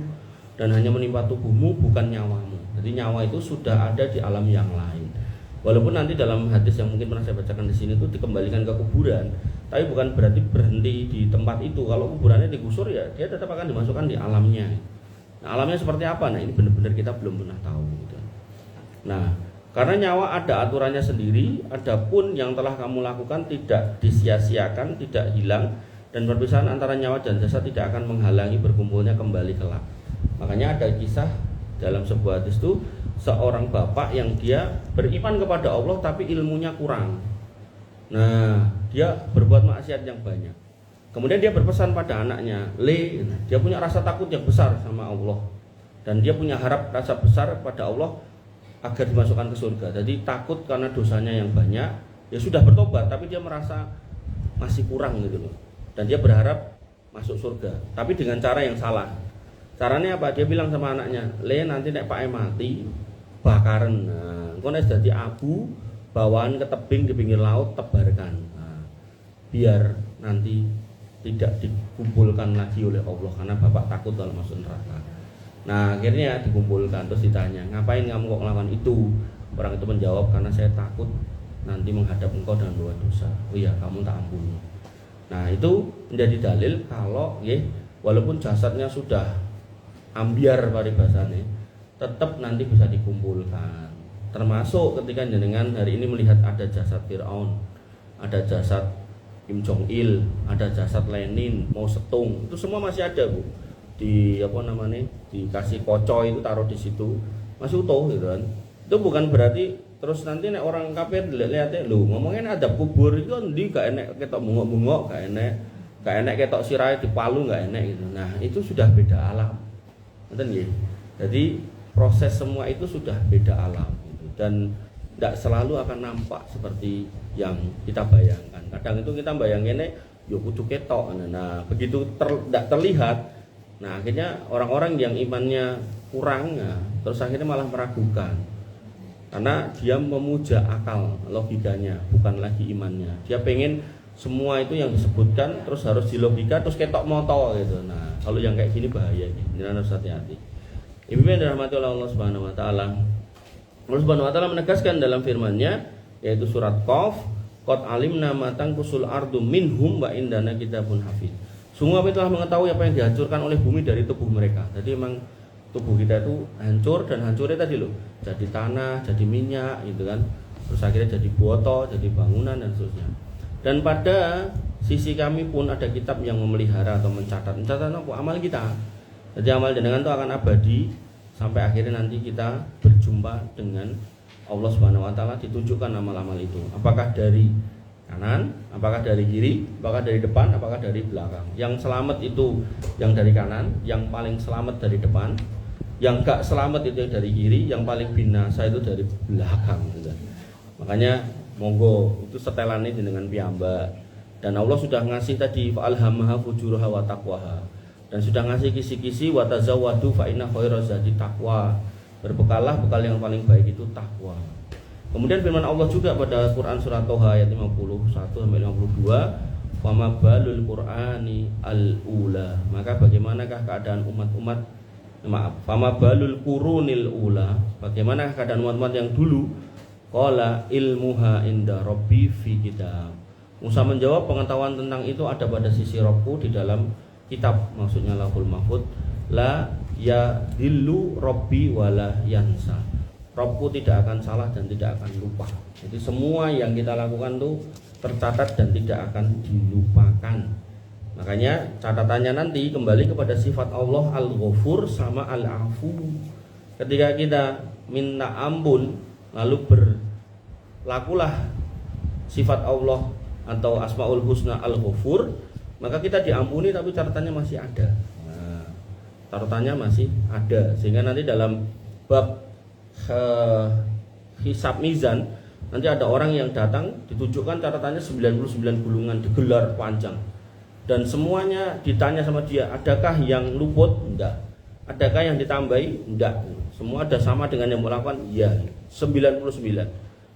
Speaker 1: dan hanya menimpa tubuhmu, bukan nyawamu. Jadi nyawa itu sudah ada di alam yang lain. Walaupun nanti dalam hadis yang mungkin pernah saya bacakan di sini itu dikembalikan ke kuburan, tapi bukan berarti berhenti di tempat itu. Kalau kuburannya digusur ya dia tetap akan dimasukkan di alamnya. Nah, alamnya seperti apa? Nah, ini benar-benar kita belum pernah tahu gitu. Nah, karena nyawa ada aturannya sendiri, adapun yang telah kamu lakukan tidak disia-siakan, tidak hilang, dan perpisahan antara nyawa dan jasad tidak akan menghalangi berkumpulnya kembali kelak. Makanya ada kisah dalam sebuah hadis itu, seorang bapak yang dia beriman kepada Allah tapi ilmunya kurang. Nah, dia berbuat maksiat yang banyak. Kemudian dia berpesan pada anaknya, dia punya rasa takut yang besar sama Allah. Dan dia punya harap rasa besar pada Allah agar dimasukkan ke surga. Jadi takut karena dosanya yang banyak, ya sudah bertobat tapi dia merasa masih kurang gitu loh. Dan dia berharap masuk surga, tapi dengan cara yang salah. Caranya apa? Dia bilang sama anaknya, nanti nek Pak mati bakaran. Nah, engko nek dadi abu, bawaan ke tebing di pinggir laut tebarkan. Nah, biar nanti tidak dikumpulkan lagi oleh Allah karena bapak takut kalau masuk neraka. Nah, akhirnya dikumpulkan, terus ditanya, ngapain kamu kok melakukan itu? Orang itu menjawab, karena saya takut nanti menghadap engkau dengan dua dosa. Oh iya, kamu tak ampuni. Nah, itu menjadi dalil kalau walaupun jasadnya sudah ambiar paribasane, tetap nanti bisa dikumpulkan. Termasuk ketika jenengan hari ini melihat ada jasad Fir'aun, ada jasad Kim Jong Il, ada jasad Lenin, Mao Zedong, itu semua masih ada, Bu. Di dikasih koco itu taruh di situ, masih utuh gitu kan. Itu bukan berarti terus nanti nek orang kafir lihatnya lu ngomongin ada kubur itu ndi gak enek ketok bungok-bungok, gak enek ketok sirahe dipalu, gak enek gitu. Nah, itu sudah beda alam. Ngoten nggih. Jadi proses semua itu sudah beda alam gitu. Dan tidak selalu akan nampak seperti yang kita bayangkan. Kadang itu kita bayanginnya yo kudu ketok. Nah, begitu tidak terlihat, nah akhirnya orang-orang yang imannya kurang, nah, terus akhirnya malah meragukan. Karena dia memuja akal, logikanya, bukan lagi imannya. Dia pengen semua itu yang disebutkan terus harus dilogika, terus ketok moto gitu. Nah, kalau yang kayak gini bahaya nih. Ini harus hati-hati. Ibu yang dirahmati oleh Allah Subhanahu wa taala. Allah Subhanahu wa taala menegaskan dalam firman-Nya yaitu surat Qaf, qad alimna ma tanqusul ardu minhum wa indana kitabun hafiz. Sungguh kami telah mengetahui apa yang dihancurkan oleh bumi dari tubuh mereka. Jadi memang tubuh kita itu hancur, dan hancurnya tadi loh, jadi tanah, jadi minyak gitu kan, terus akhirnya jadi botol, jadi bangunan dan seterusnya. Dan pada sisi kami pun ada kitab yang memelihara atau mencatat apa? Amal kita. Jadi amal jenengan itu akan abadi sampai akhirnya nanti kita berjumpa dengan Allah Subhanahu wa taala, ditunjukkan amal-amal itu. Apakah dari kanan, apakah dari kiri, apakah dari depan, apakah dari belakang. Yang selamat itu yang dari kanan, yang paling selamat dari depan. Yang gak selamat itu yang dari kiri, yang paling binasa itu dari belakang gitu. Makanya monggo itu setelannya dengan piyambak. Dan Allah sudah ngasih tadi fa'alhamaha fujuraha wa taqwaha. Dan sudah ngasih kisi-kisi wa tazawwadu fa inna khairaz zadi taqwa. Berbekalah, bekal yang paling baik itu takwa. Kemudian firman Allah juga pada Quran surat Toha ayat 51 sampai 52, "Fama balul Qur'ani al-ula." Maka bagaimanakah keadaan umat-umat, fama balul qurunil ula, bagaimana keadaan umat-umat yang dulu? Qala ilmuha inda rabbi fi kitab. Musa menjawab, pengetahuan tentang itu ada pada sisi Rabbku di dalam kitab, maksudnya Lauhul Mahfuz. La ya dillu rabbi wala yansa. Rabbku tidak akan salah dan tidak akan lupa. Jadi semua yang kita lakukan tuh tercatat dan tidak akan dilupakan. Makanya catatannya nanti kembali kepada sifat Allah Al-Ghafur sama Al-Afu. Ketika kita minta ampun lalu berlakulah sifat Allah atau Asmaul Husna Al-Ghafur, maka kita diampuni tapi catatannya masih ada. Catatannya masih ada, sehingga nanti dalam bab hisab mizan nanti ada orang yang datang ditunjukkan catatannya 99 gulungan digelar panjang, dan semuanya ditanya sama dia, adakah yang luput? Enggak. Adakah yang ditambahi? Enggak. Semua ada sama dengan yang melakukan? Iya, 99.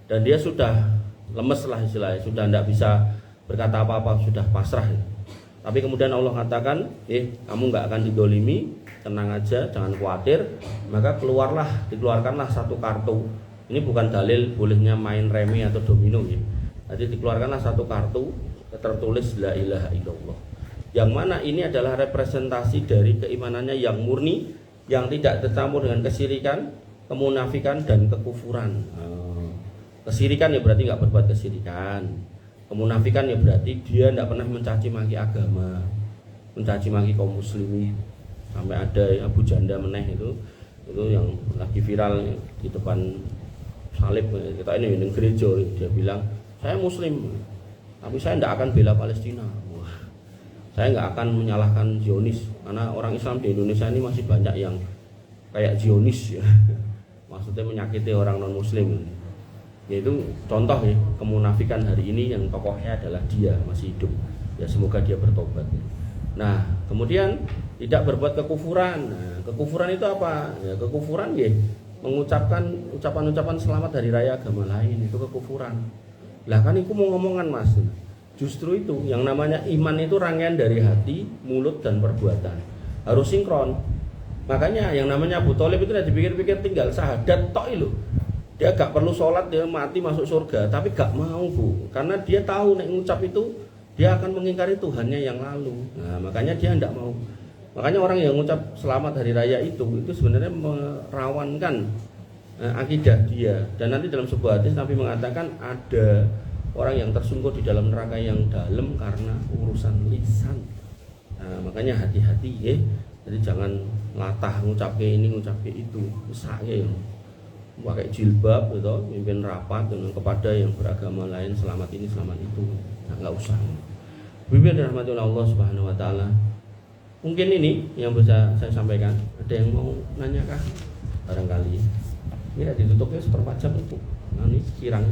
Speaker 1: Dan dia sudah lemes lah istilahnya, sudah tidak bisa berkata apa-apa, sudah pasrah. Tapi kemudian Allah katakan, kamu nggak akan didolimi, tenang aja, jangan khawatir. Maka dikeluarkanlah satu kartu. Ini bukan dalil bolehnya main remi atau domino ya. Jadi dikeluarkanlah satu kartu tertulis la ilaha illallah. Yang mana ini adalah representasi dari keimanannya yang murni, yang tidak tercampur dengan kesyirikan, kemunafikan dan kekufuran. Kesirikan ya berarti nggak berbuat kesirikan. Kemunafikan ya berarti dia tidak pernah mencaci maki agama, mencaci maki kaum muslimin. Sampai ada Abu Janda meneh itu yang lagi viral di depan salib kita ini di gereja, dia bilang saya muslim tapi saya tidak akan bela Palestina. Wah, saya nggak akan menyalahkan Zionis karena orang Islam di Indonesia ini masih banyak yang kayak Zionis ya. Maksudnya menyakiti orang non muslim. Yaitu contoh ya kemunafikan hari ini yang tokohnya adalah dia masih hidup. Ya semoga dia bertobat. Nah, kemudian tidak berbuat kekufuran. Nah, kekufuran itu apa? Ya kekufuran ya mengucapkan ucapan-ucapan selamat hari raya agama lain, itu kekufuran. Lah kan itu mau ngomongan Mas. Justru itu yang namanya iman itu rangkaian dari hati, mulut dan perbuatan. Harus sinkron. Makanya yang namanya Abu Thalib itu dipikir-pikir tinggal syahadat tok lho. Dia gak perlu sholat, dia mati masuk surga, tapi gak mau Bu, karena dia tahu nek ngucap itu dia akan mengingkari Tuhannya yang lalu. Nah makanya dia tidak mau. Makanya orang yang ngucap selamat hari raya itu sebenarnya merawankan akidah dia. Dan nanti dalam sebuah hadis Nabi mengatakan ada orang yang tersungkur di dalam neraka yang dalam karena urusan lisan. Nah makanya hati-hati ya. Jadi jangan latah ngucap ke ini ngucap ke itu, saya pakai jilbab gitu, mimpin rapat dengan kepada yang beragama lain selamat ini selamat itu, nah, nggak usah. Bibi dirahmati Allah Subhanahu Wa Taala. Mungkin ini yang bisa saya sampaikan. Ada yang mau nanya kah? Barangkali. Ya ditutupnya 1/4 jam itu. Nah ini kirang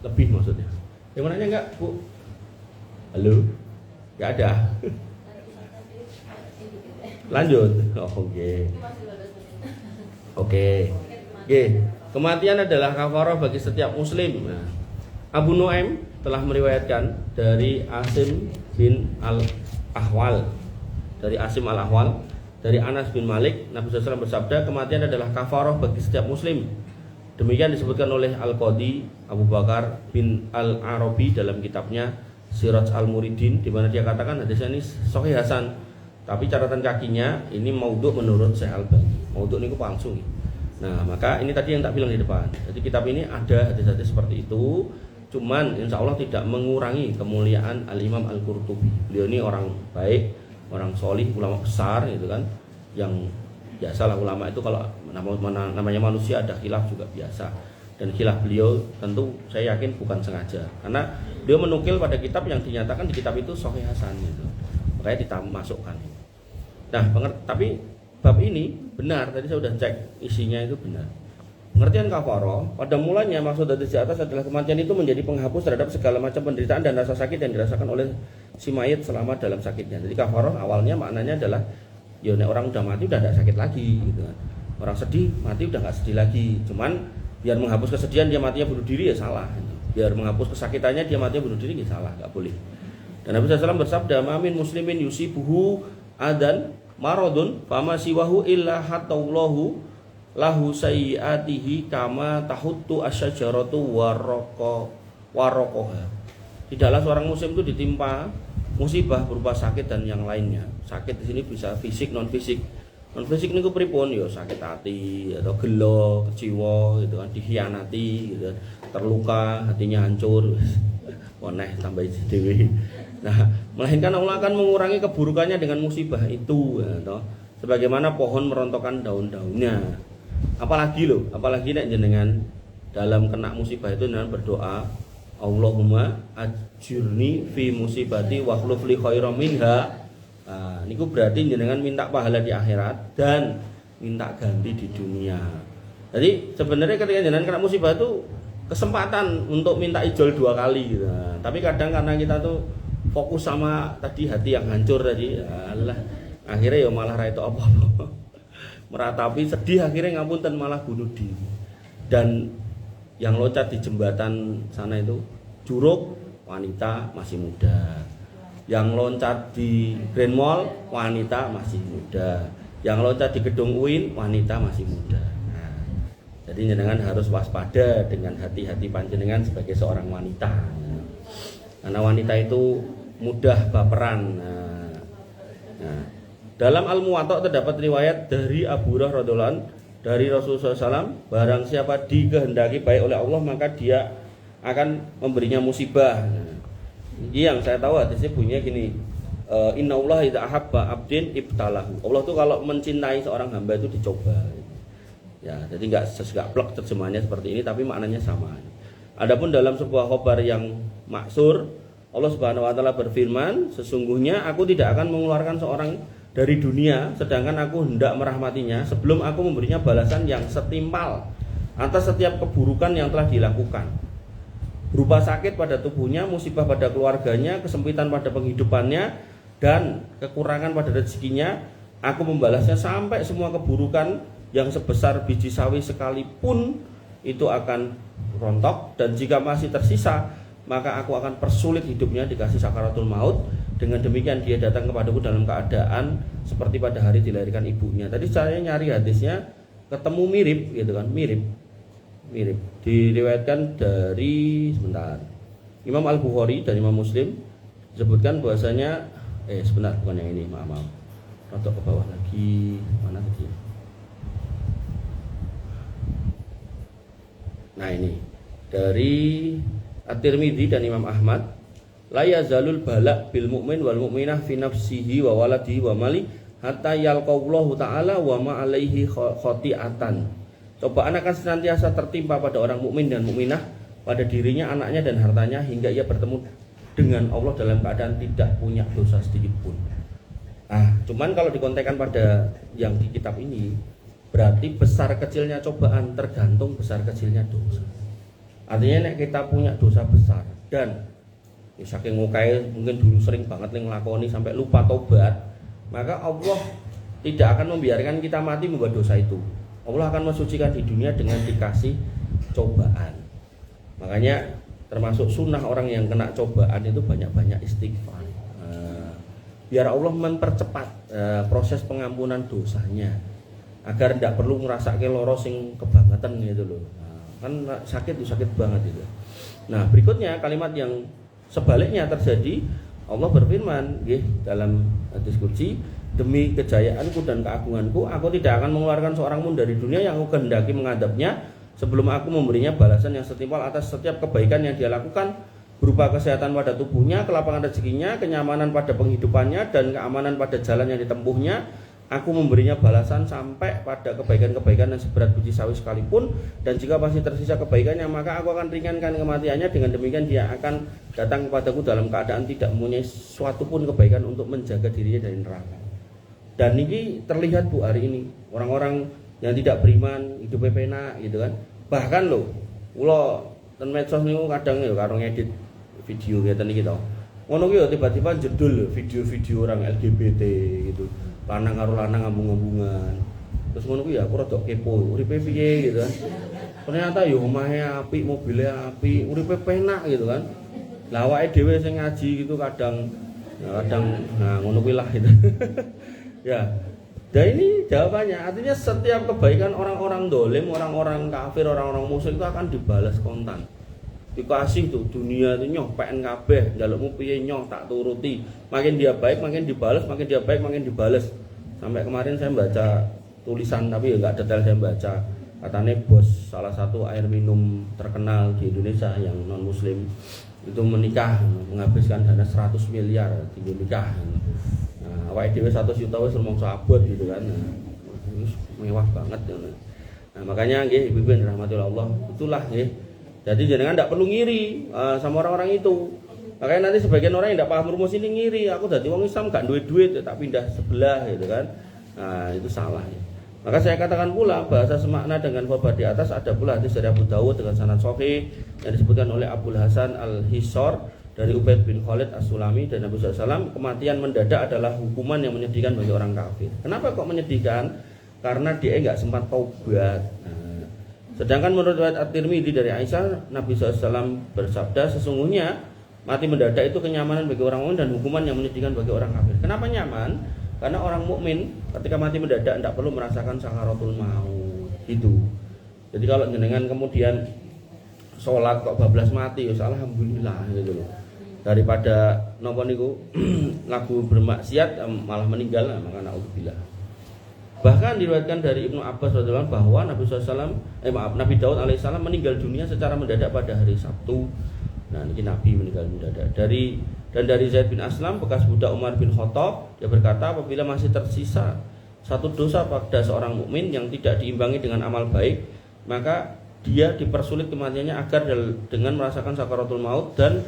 Speaker 1: lebih maksudnya. Yang mau nanya nggak Bu? Halo? Nggak ada. Lanjut. Oh, Oke. Kematian adalah kafarah bagi setiap muslim. Nah, Abu Nuaim telah meriwayatkan dari Asim bin Al-Ahwal, dari Anas bin Malik, Nabi SAW bersabda, kematian adalah kafarah bagi setiap muslim. Demikian disebutkan oleh Al-Qadi Abu Bakar bin Al-Arabi dalam kitabnya Siraj Al-Muridin, di mana dia katakan hadisnya ini sahih hasan Tapi catatan kakinya ini maudhu menurut Syekh Albani. Maudhu niku palsu. Nah, maka ini tadi yang tak bilang di depan. Jadi kitab ini ada hadis-hadis seperti itu, cuman insya Allah tidak mengurangi kemuliaan Al-Imam Al-Qurtubi. Beliau ini orang baik, orang solih, ulama besar gitu kan. Yang biasalah ulama itu kalau namanya manusia ada khilaf juga biasa. Dan khilaf beliau tentu saya yakin bukan sengaja. Karena beliau menukil pada kitab yang dinyatakan di kitab itu Sahih Hasan gitu. Makanya dimasukkan. Nah, tapi bab ini benar, tadi saya sudah cek isinya itu benar. Pengertian kafaroh pada mulanya maksud dari di atas adalah kematian itu menjadi penghapus terhadap segala macam penderitaan dan rasa sakit yang dirasakan oleh si mayit selama dalam sakitnya. Jadi kafaroh awalnya maknanya adalah ya orang udah mati udah tidak sakit lagi gitu kan. Orang sedih mati udah nggak sedih lagi. Cuman biar menghapus kesedihan dia matinya bunuh diri ya salah. Biar menghapus kesakitannya dia matinya bunuh diri ya salah, nggak boleh. Dan Nabi SAW bersabda, "Mamin muslimin yusibuhu adan maradun fama siwahu illa hatallahu lahu sayyiatihi kama tahuttu asyajaratu warokoha." Tidaklah seorang muslim itu ditimpa musibah berupa sakit dan yang lainnya. Sakit di sini bisa fisik, non fisik. Non fisik niku pripun ya sakit hati atau gelo, kecewa gitu kan, dikhianati gitu kan, terluka, hatinya hancur. Waneh tambah dewe. Nah, melainkan Allah akan mengurangi keburukannya dengan musibah itu ya, toh. Sebagaimana pohon merontokkan daun-daunnya. Apalagi nek jenengan dalam kena musibah itu dengan berdoa, Allahumma ajurni fi musibati wa khluf li khairam minha. Nah, niku berarti jenengan minta pahala di akhirat dan minta ganti di dunia. Jadi sebenarnya ketika jenengan kena musibah itu kesempatan untuk minta ijol 2 kali gitu. Nah, tapi kadang karena kita tuh fokus sama tadi hati yang hancur tadi, alah akhirnya ya malah ra itu apa-apa. Meratapi sedih akhirnya ngapunten malah bunuh diri. Dan yang loncat di jembatan sana itu Curug wanita masih muda. Yang loncat di Grand Mall wanita masih muda. Yang loncat di gedung UIN wanita masih muda. Jadi jenengan harus waspada dengan hati-hati panjenengan sebagai seorang wanita. Karena wanita itu mudah baperan. Nah, dalam Al-Muwatta terdapat riwayat dari Abu Hurairah radhiyallahu anhu dari Rasulullah SAW, barang siapa dikehendaki baik oleh Allah maka dia akan memberinya musibah. Yang saya tahu hadisnya bunyinya gini, Innallaha idza ahabba abdin ibtalahu. Allah tuh kalau mencintai seorang hamba itu dicoba. Ya, jadi enggak plek terjemahannya seperti ini tapi maknanya sama. Adapun dalam sebuah khabar yang maksur, Allah Subhanahu wa taala berfirman, sesungguhnya aku tidak akan mengeluarkan seorang dari dunia sedangkan aku hendak merahmatinya sebelum aku memberinya balasan yang setimpal atas setiap keburukan yang telah dilakukan. Berupa sakit pada tubuhnya, musibah pada keluarganya, kesempitan pada penghidupannya dan kekurangan pada rezekinya, aku membalasnya sampai semua keburukan yang sebesar biji sawi sekalipun itu akan rontok, dan jika masih tersisa maka aku akan persulit hidupnya dikasih sakaratul maut. Dengan demikian dia datang kepadaku dalam keadaan seperti pada hari dilahirkan ibunya. Tadi saya nyari hadisnya ketemu mirip gitu kan, mirip diriwayatkan dari Imam Al-Bukhari dan Imam Muslim disebutkan bahwasanya sebentar bukan yang ini, maaf rotok ke bawah lagi, mana tadi. Nah ini dari At-Tirmidzi dan Imam Ahmad, la yazalul balak bil mu'min wal mu'minah fi nafsihi wa waladihi wa mali hatta yalqallahu ta'ala wa ma alaihi khati'atan. Cobaan akan senantiasa tertimpa pada orang mukmin dan mukminah, pada dirinya, anaknya dan hartanya, hingga ia bertemu dengan Allah dalam keadaan tidak punya dosa sedikit pun. Cuman kalau dikontekan pada yang di kitab ini, berarti besar kecilnya cobaan tergantung besar kecilnya dosa. Artinya nek kita punya dosa besar dan saking ngukai mungkin dulu sering banget ngelakoni sampai lupa tobat, maka Allah tidak akan membiarkan kita mati membuat dosa itu. Allah akan mensucikan di dunia dengan dikasih cobaan. Makanya termasuk sunnah orang yang kena cobaan itu banyak-banyak istighfar. Biar Allah mempercepat proses pengampunan dosanya, agar tidak perlu ngerasa loro sing kebangetan gitu loh. Kan sakit banget itu. Nah, berikutnya kalimat yang sebaliknya terjadi. Allah berfirman dalam hadis qudsi, demi kejayaanku dan keagunganku, aku tidak akan mengeluarkan seorang pun dari dunia yang aku kehendaki menghadapnya sebelum aku memberinya balasan yang setimpal atas setiap kebaikan yang dia lakukan, berupa kesehatan pada tubuhnya, kelapangan rezekinya, kenyamanan pada penghidupannya, dan keamanan pada jalan yang ditempuhnya. Aku memberinya balasan sampai pada kebaikan-kebaikan yang seberat biji sawi sekalipun, dan jika masih tersisa kebaikannya, maka aku akan ringankan kematiannya. Dengan demikian dia akan datang kepadaku dalam keadaan tidak mempunyai suatu pun kebaikan untuk menjaga dirinya dari neraka. Dan ini terlihat Bu hari ini orang-orang yang tidak beriman hidupnya penak gitu kan. Bahkan loh, kula ten medsos niku kadang ya karo ngedit video ngeten iki to. Ngono ki ya tiba-tiba jedul video-video orang LGBT gitu. Lanang karo lanang ngambung-ngambungan. Terus ngono ku ya aku rada kepo, uripe piye gitu kan. Ternyata ya omahe apik, mobilnya apik, uripe penak gitu kan. Lah awake dhewe sing ngaji gitu kadang nah ngono kuwi lah gitu. Ya, dan ini jawabannya. Artinya setiap kebaikan orang-orang dolim, orang-orang kafir, orang-orang musyrik itu akan dibalas kontan. Dikasih tuh dunia itu nyoh pengen kabeh, njalukmu piye nyoh tak turuti. Makin dia baik makin dibalas, makin dia baik makin dibalas. Sampai kemarin saya baca tulisan tapi ya enggak detail saya baca. Katanya bos salah satu air minum terkenal di Indonesia yang non muslim itu menikah menghabiskan dana 100 miliar di nikah. Awake dhewe 100 juta wis rumangsa abot gitu kan. Mewah banget ya. Nah, makanya nggih Ibu-ibu dirahmati Allah, itulah nggih. Jadi jenengan enggak perlu ngiri sama orang-orang itu. Makanya nanti sebagian orang yang enggak paham rumus ini ngiri, aku dadi wong Islam enggak duwe duit tak pindah sebelah gitu kan. Nah, itu salah ya. Maka saya katakan pula bahasa semakna dengan khabar di atas ada pula hadis dari Abu Dawud dengan sanad sahih yang disebutkan oleh Abdul Hasan Al-Hisor dari Ubaid bin Khalid As-Sulami dan Nabi SAW, kematian mendadak adalah hukuman yang menyedihkan bagi orang kafir. Kenapa kok menyedihkan? Karena dia enggak sempat taubat. Nah, sedangkan menurut riwayat At-Tirmidzi dari Aisyah, Nabi SAW bersabda, sesungguhnya mati mendadak itu kenyamanan bagi orang mukmin dan hukuman yang menyedihkan bagi orang kafir. Kenapa nyaman? Karena orang mukmin ketika mati mendadak tidak perlu merasakan sakaratul maut gitu. Jadi kalau jenengan kemudian sholat kok bablas mati, ya alhamdulillah gitu loh. Daripada nopo niku lagu bermaksiat malah meninggal, maka naudzubillah. Bahkan diriwayatkan dari Ibnu Abbas radhiyallahu bahwa Nabi Nabi Daud alaihissalam meninggal dunia secara mendadak pada hari Sabtu. Nah, ini Nabi meninggal mendadak. Dari Zaid bin Aslam bekas budak Umar bin Khattab, dia berkata, apabila masih tersisa satu dosa pada seorang mukmin yang tidak diimbangi dengan amal baik, maka dia dipersulit kematiannya agar dengan merasakan sakaratul maut dan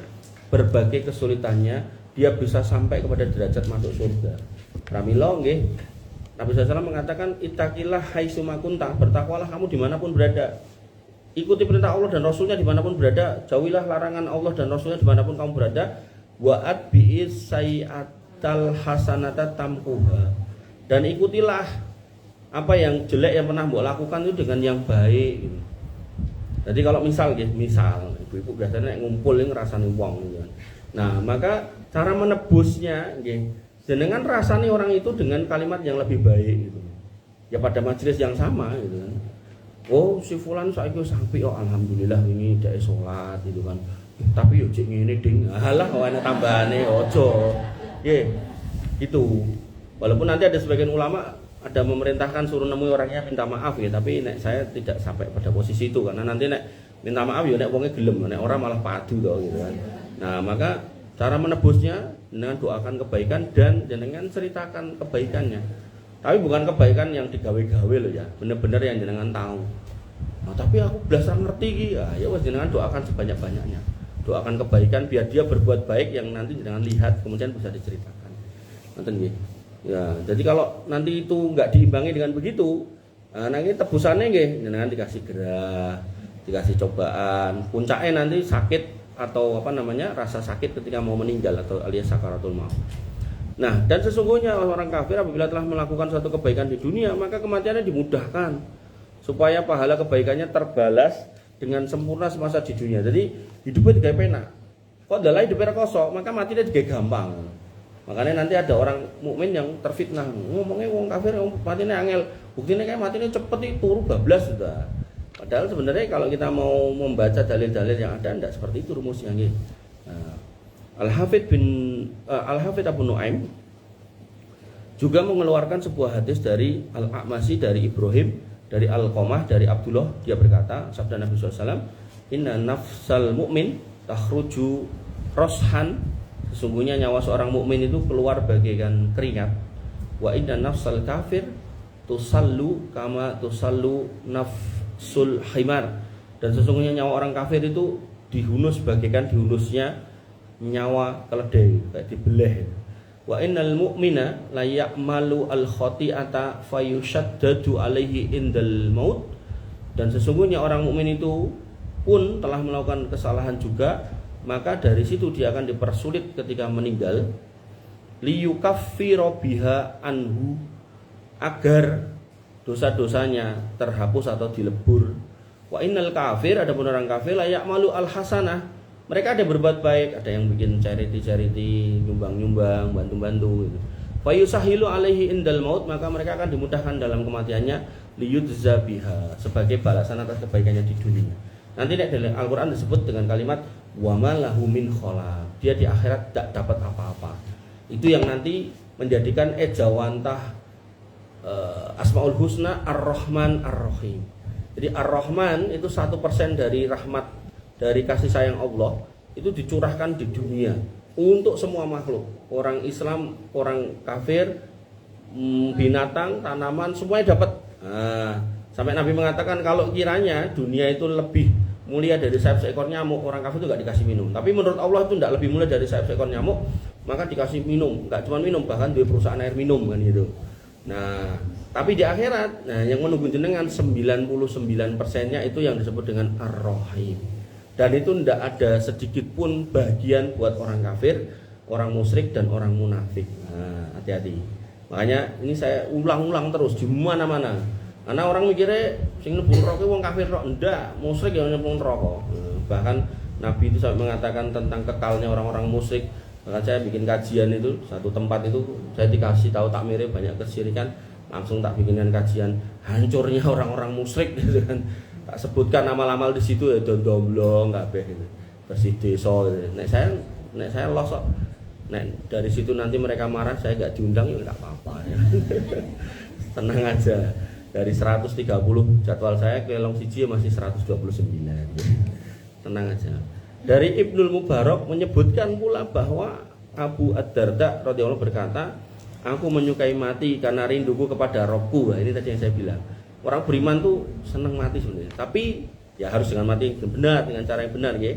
Speaker 1: berbagai kesulitannya dia bisa sampai kepada derajat masuk surga. Pramila nggih. Nabi SAW mengatakan, ittaqillah haitsuma kunta, bertakwalah kamu dimanapun berada. Ikuti perintah Allah dan Rasulnya dimanapun berada. Jauhilah larangan Allah dan Rasulnya dimanapun kamu berada. Wa'at bi'is sayyatal hasanata tamkuha, dan ikutilah apa yang jelek yang pernah mbok lakukan itu dengan yang baik gitu. Jadi kalau misal ibu-ibu biasanya ngumpul ngrasani wong gitu. Nah, maka cara menebusnya nggih jenengan rasani orang itu dengan kalimat yang lebih baik gitu. Ya pada majelis yang sama gitu kan. Oh, si fulan saiki wis apik kok alhamdulillah wingi dhek salat gitu kan. Tapi yo cek ngene ding. Alah ana tambahane aja. Nggih. Itu. Walaupun nanti ada sebagian ulama ada memerintahkan suruh nemui orangnya minta maaf ya, tapi nek saya tidak sampai pada posisi itu karena nanti nek minta maaf ya nek wonge gelem, nek orang malah padu to gitu kan. Nah, maka cara menebusnya dengan doakan kebaikan dan jenengan ceritakan kebaikannya. Tapi bukan kebaikan yang digawe-gawe loh ya, bener-bener yang jenengan tahu. Nah, tapi aku belasan ngerti iki ya wis jenengan doakan sebanyak-banyaknya. Doakan kebaikan biar dia berbuat baik yang nanti jangan lihat kemudian bisa diceritakan. Ngoten nggih. Ya, jadi kalau nanti itu enggak diimbangi dengan begitu, nah ini tebusannya nggih, jenengan dikasih gerah, dikasih cobaan, puncaknya nanti sakit atau rasa sakit ketika mau meninggal atau alias sakaratul maut. Nah, dan sesungguhnya orang kafir apabila telah melakukan suatu kebaikan di dunia, maka kematiannya dimudahkan supaya pahala kebaikannya terbalas dengan sempurna semasa di dunia. Jadi hidupnya digawe penak. Kok dalai hidupnya kosong, maka matinya digawe gampang. Makanya nanti ada orang mukmin yang terfitnah, ngomongnya wong kafir matinya angel. Buktinya kayak matinya cepet itu turu bablas sudah. Padahal sebenarnya kalau kita mau membaca dalil-dalil yang ada tidak seperti itu rumusnya nggih. Al-Hafidz Abu Nuaim Juga mengeluarkan sebuah hadis dari Al-A'masi, dari Ibrahim, dari Al-Qamah, dari Abdullah. Dia berkata, sabda Nabi SAW, inna nafsal mu'min takhruju roshan, sesungguhnya nyawa seorang mukmin itu keluar bagaikan keringat. Wa inna nafsal kafir tusallu kama tusallu nafsul himar, dan sesungguhnya nyawa orang kafir itu dihunus bagaikan dihunusnya nyawa keledai, kayak dibelah. Wa innal mu'mina la ya'malu al khati'ata fayushaddadu alaihi indal maut, dan sesungguhnya orang mukmin itu pun telah melakukan kesalahan juga, maka dari situ dia akan dipersulit ketika meninggal. Liyukaffiro biha anhu, agar dosa-dosanya terhapus atau dilebur. Wa innal kafir, adapun orang kafir, la ya'malu al hasanah, mereka ada berbuat baik, ada yang bikin charity, nyumbang-nyumbang, bantu-bantu gitu. Fa yusahilu alaihi indal maut, maka mereka akan dimudahkan dalam kematiannya, liyudzza biha, sebagai balasan atas kebaikannya di dunia. Nanti dalam Al-Quran disebut dengan kalimat wa ma lahu min khalaq, dia di akhirat tidak dapat apa-apa. Itu yang nanti menjadikan ejawantah Asmaul Husna Ar-Rahman Ar-Rahim. Jadi Ar-Rahman itu 1% dari rahmat, dari kasih sayang Allah, itu dicurahkan di dunia untuk semua makhluk, orang Islam, orang kafir, binatang, tanaman, semuanya dapat. Sampai Nabi mengatakan kalau kiranya dunia itu lebih mulia dari sayap seekor nyamuk, orang kafir itu gak dikasih minum. Tapi menurut Allah itu tidak lebih mulia dari sayap seekor nyamuk, maka dikasih minum. Gak cuma minum, bahkan di perusahaan air minum kan gitu. Nah, tapi di akhirat, nah yang menunggu jenengan 99%-nya itu yang disebut dengan Ar-Rahim. Dan itu tidak ada sedikit pun bagian buat orang kafir, orang musyrik, dan orang munafik. Nah, hati-hati. Makanya ini saya ulang-ulang terus di mana-mana. Karena orang mikirnya sing mlebu neraka wong kafir tok, ndak, musyrik yang mlebu neraka. Bahkan Nabi itu sampai mengatakan tentang kekalnya orang-orang musyrik. Maka saya bikin kajian itu, satu tempat itu saya dikasih tahu takmirnya banyak kesyirikan, langsung tak bikinkan kajian hancurnya orang-orang musyrik gitu kan. Tak sebutkan amal-amal di situ ya, domblong kabeh gitu. Bersih desa gitu. Nek saya losok. Nek dari situ nanti mereka marah, saya enggak diundang ya enggak apa-apa ya. Tenang aja. Dari 130 jadwal saya ke Long Siji masih 129. Tenang aja. Dari Ibnul Mubarak menyebutkan pula bahwa Abu Ad-Darda radhiyallahu berkata, aku menyukai mati karena rinduku kepada Robku. Nah, ini tadi yang saya bilang. Orang beriman tuh senang mati sebenarnya, tapi ya harus dengan mati yang benar, dengan cara yang benar ya.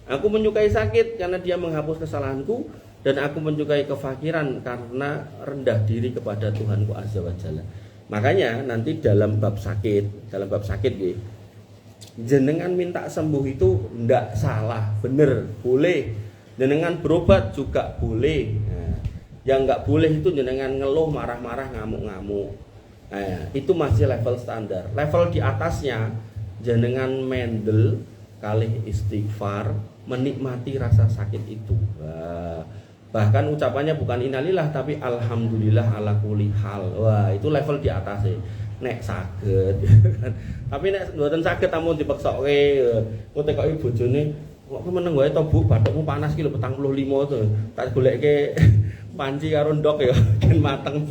Speaker 1: Aku menyukai sakit karena dia menghapus kesalahanku, dan aku menyukai kefakiran karena rendah diri kepada Tuhanku Azza wa Jalla. Makanya nanti dalam bab sakit ya, jenengan minta sembuh itu ndak salah, bener, boleh. Jenengan berobat juga boleh. Nah, yang nggak boleh itu jenengan ngeluh, marah-marah, ngamuk-ngamuk. Nah, itu masih level standar. Level di atasnya jenengan mendel kali istighfar, menikmati rasa sakit itu. Nah, bahkan ucapannya bukan innalillah tapi alhamdulillah ala kulli hal. Wah, itu level di atas ya. Nek saged kan. Tapi nek mboten saged amun dipeksoke, kok tekoki bojone, kok meneng wae to Bu, bathukmu panas ki lho 45 to. Tak goleke panci karo ndok ya, ben mateng.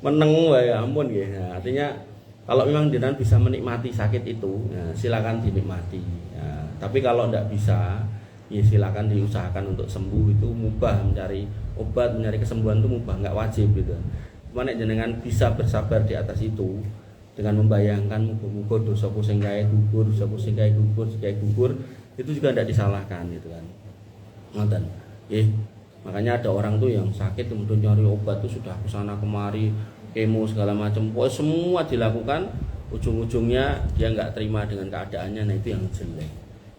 Speaker 1: Meneng wae ampun nggih. Nah, artinya kalau memang jenengan bisa menikmati sakit itu, ya, silakan dinikmati. Ya, tapi kalau tidak bisa, ya silakan diusahakan untuk sembuh. Itu mubah, mencari obat, mencari kesembuhan itu mubah, nggak wajib gitu. Cuma nek jenengan bisa bersabar di atas itu dengan membayangkan muga-muga dosaku sing kae gugur, dosaku sing kae gugur, itu juga tidak disalahkan gitu kan. Ngoten. Nggih. Makanya ada orang tuh yang sakit kemudian nyari obat tuh sudah kesana kemari, kemo segala macam, pokoknya semua dilakukan, ujung-ujungnya dia nggak terima dengan keadaannya. Nah itu yang jelek.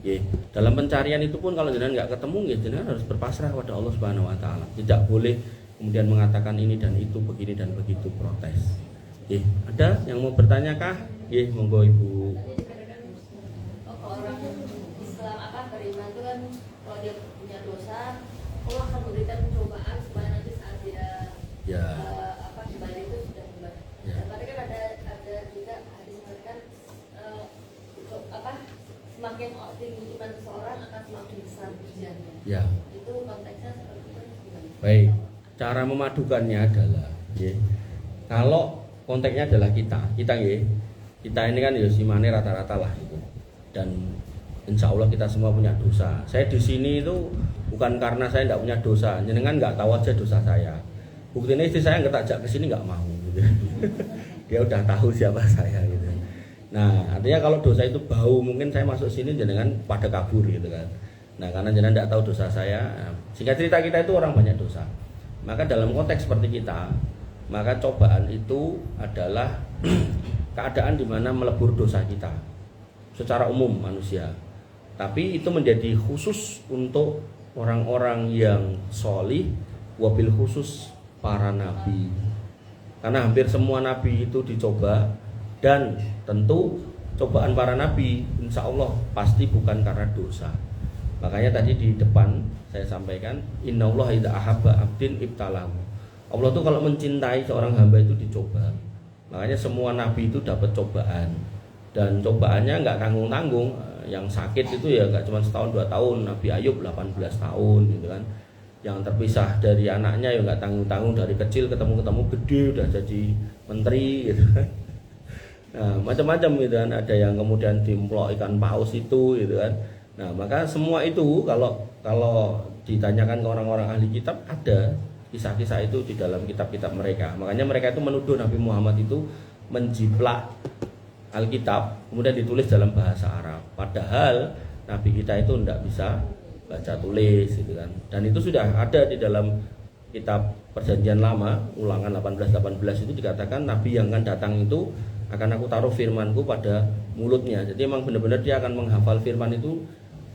Speaker 1: Ya, dalam pencarian itu pun kalau jenengan nggak ketemu, ya jenengan harus berpasrah pada Allah Subhanahu Wa Taala. Tidak boleh kemudian mengatakan ini dan itu, begini dan begitu, protes. Ya, ada yang mau bertanya kah? Ya, monggo Ibu.
Speaker 2: Orang Islam beriman itu kan kalau dia punya dosa, Allah akan memberikan pencobaan supaya nanti saat dia kembali itu sudah kembali.
Speaker 1: Ya.
Speaker 2: Dan tadi kan ada juga hadis mengatakan semakin tinggi iman seseorang akan semakin besar ujiannya.
Speaker 1: Ya.
Speaker 2: Itu konteksnya seperti itu gimana?
Speaker 1: Baik. cara memadukannya adalah kalau konteksnya adalah kita ini kan ya simane rata-rata lah gitu. Dan insya Allah kita semua punya dosa. Saya di sini itu bukan karena saya tidak punya dosa, jenengan nggak tahu aja dosa saya. Buktinya istri saya nggak tajak ke sini nggak mau gitu. Dia udah tahu siapa saya gitu. Nah, artinya kalau dosa itu bau, mungkin saya masuk sini jenengan pada kabur gitu kan. Nah, karena jenengan tidak tahu dosa saya, sehingga cerita kita itu orang banyak dosa. Maka dalam konteks seperti kita, maka cobaan itu adalah keadaan di mana melebur dosa kita secara umum manusia. Tapi itu menjadi khusus untuk orang-orang yang sholih, wabil khusus para nabi. Karena hampir semua nabi itu dicoba, dan tentu cobaan para nabi insya Allah pasti bukan karena dosa. Makanya tadi di depan saya sampaikan, innallaha idza ahabba abdin ibtalahu. Allah tuh kalau mencintai seorang hamba itu dicoba. Makanya semua nabi itu dapat cobaan, dan cobaannya nggak tanggung-tanggung. Yang sakit itu ya nggak cuma setahun 2 tahun. Nabi Ayub 18 tahun gitu kan. Yang terpisah dari anaknya ya nggak tanggung-tanggung, dari kecil ketemu gede udah jadi menteri gitu kan. Nah, macam-macam gitu kan. Ada yang kemudian dimplok ikan paus itu gitu kan. Nah, maka semua itu kalau ditanyakan ke orang-orang ahli kitab, ada kisah-kisah itu di dalam kitab-kitab mereka. Makanya mereka itu menuduh Nabi Muhammad itu menjiplak Alkitab, kemudian ditulis dalam bahasa Arab. Padahal Nabi kita itu tidak bisa baca tulis gitu kan. Dan itu sudah ada di dalam kitab Perjanjian Lama, Ulangan 18:18 itu dikatakan Nabi yang akan datang itu akan aku taruh firmanku pada mulutnya. Jadi memang benar-benar dia akan menghafal firman itu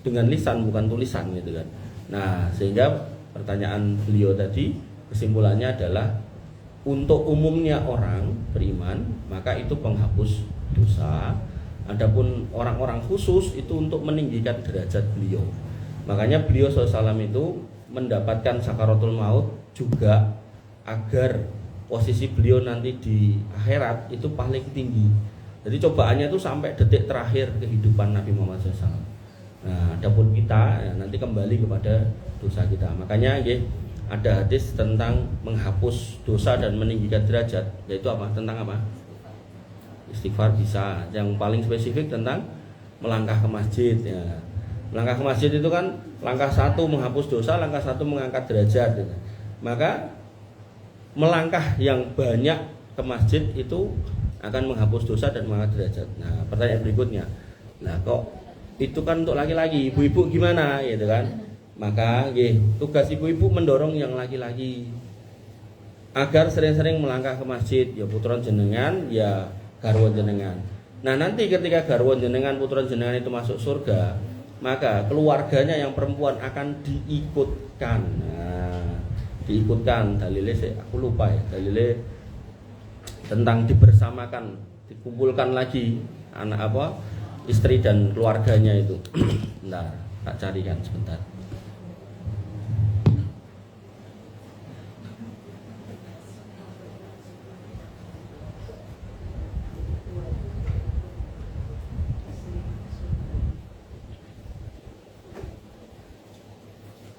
Speaker 1: dengan lisan, bukan tulisan gitu kan. Nah, sehingga pertanyaan beliau tadi kesimpulannya adalah untuk umumnya orang beriman maka itu penghapus dosa. Adapun orang-orang khusus itu untuk meninggikan derajat beliau. Makanya beliau SAW itu mendapatkan sakaratul maut juga agar posisi beliau nanti di akhirat itu paling tinggi. Jadi cobaannya itu sampai detik terakhir kehidupan Nabi Muhammad SAW. Nah, adapun kita ya, nanti kembali kepada dosa kita. Makanya ada hadis tentang menghapus dosa dan meninggikan derajat, yaitu apa? Tentang apa? Istighfar bisa. Yang paling spesifik tentang melangkah ke masjid ya. Melangkah ke masjid itu kan langkah 1 menghapus dosa, langkah 1 mengangkat derajat gitu. Maka melangkah yang banyak ke masjid itu akan menghapus dosa dan mengangkat derajat. Nah, pertanyaan berikutnya, nah kok itu kan untuk laki-laki, ibu-ibu gimana gitu kan? Maka tugas ibu-ibu mendorong yang laki-laki agar sering-sering melangkah ke masjid, ya putra jenengan, ya garwa jenengan. Nah, nanti ketika garwa jenengan, putra jenengan itu masuk surga, maka keluarganya yang perempuan akan diikutkan. Nah, diikutkan dalilnya aku lupa ya, dalilnya tentang dibersamakan, dikumpulkan lagi anak istri dan keluarganya itu. Bentar, tak carikan sebentar.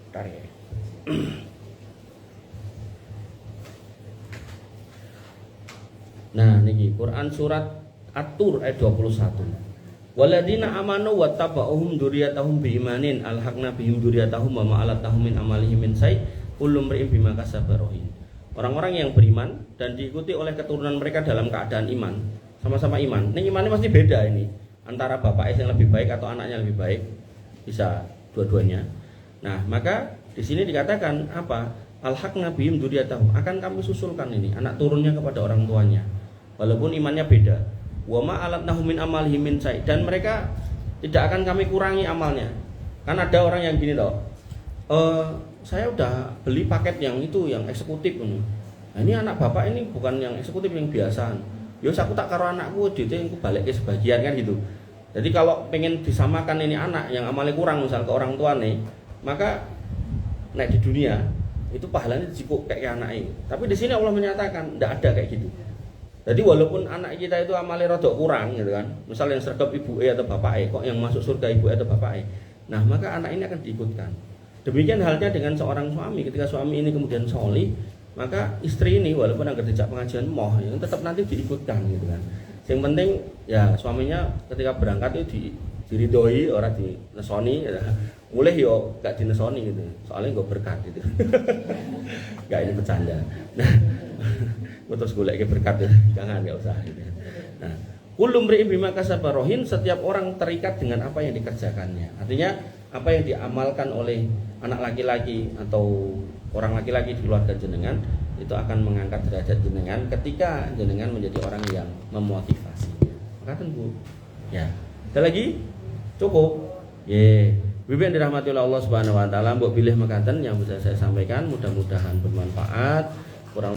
Speaker 1: Bentar ya. Nah, niki Quran surat At-Tur ayat 21. Waladina amanu wattaba'uhum dzurriyyatahum biimanin alhaqna bihim dzurriyyatahum wa ma'alatahum min amalihim min say kullu imrin bima kasaba rahin. Orang-orang yang beriman dan diikuti oleh keturunan mereka dalam keadaan iman, sama-sama iman. Ini imannya pasti beda ini, antara bapaknya yang lebih baik atau anaknya lebih baik, bisa dua-duanya. Nah, maka di sini dikatakan apa? Alhaqna bihim dzurriyyatahum, akan kami susulkan ini anak turunnya kepada orang tuanya, walaupun imannya beda. Wa ma alatnahum min amalihim min say, dan mereka tidak akan kami kurangi amalnya. Kan ada orang yang gini toh, saya udah beli paket yang itu, yang eksekutif ini. Nah, ini anak bapak ini bukan yang eksekutif, yang biasa. Yo aku tak karo anakku duitnya aku balik ke sebagian kan gitu. Jadi kalau pengen disamakan ini anak yang amalnya kurang misal ke orang tua nih, maka naik di dunia itu pahalanya cukup kayak anaknya. Tapi di sini Allah menyatakan tidak ada kayak gitu. Jadi walaupun anak kita itu amalnya rodok kurang gitu kan, misal yang sergap ibu atau bapak kok yang masuk surga ibu atau bapak, nah maka anak ini akan diikutkan. Demikian halnya dengan seorang suami, ketika suami ini kemudian solih, maka istri ini walaupun agar dijak pengajian moh, ya, tetap nanti diikutkan gitu kan. Yang penting ya suaminya ketika berangkat itu diridhoi, orang dinesoni, ya. Mulai yo gak dinesoni gitu, soalnya gue berkat gitu. Gak ini bercanda. Nah, terus gue lagi berkat ya, jangan gak usah gitu. Nah, kullu mri'in bima kasaba rahin, setiap orang terikat dengan apa yang dikerjakannya. Artinya apa yang diamalkan oleh anak laki-laki atau orang laki-laki di keluarga jenengan itu akan mengangkat derajat jenengan ketika jenengan menjadi orang yang memotivasi. Maka Bu. Ya. Ada lagi? Cukup. Ye. Bibi yang dirahmati oleh Allah Subhanahu wa taala, mbok pilih mekaten yang bisa saya sampaikan, mudah-mudahan bermanfaat. Kurang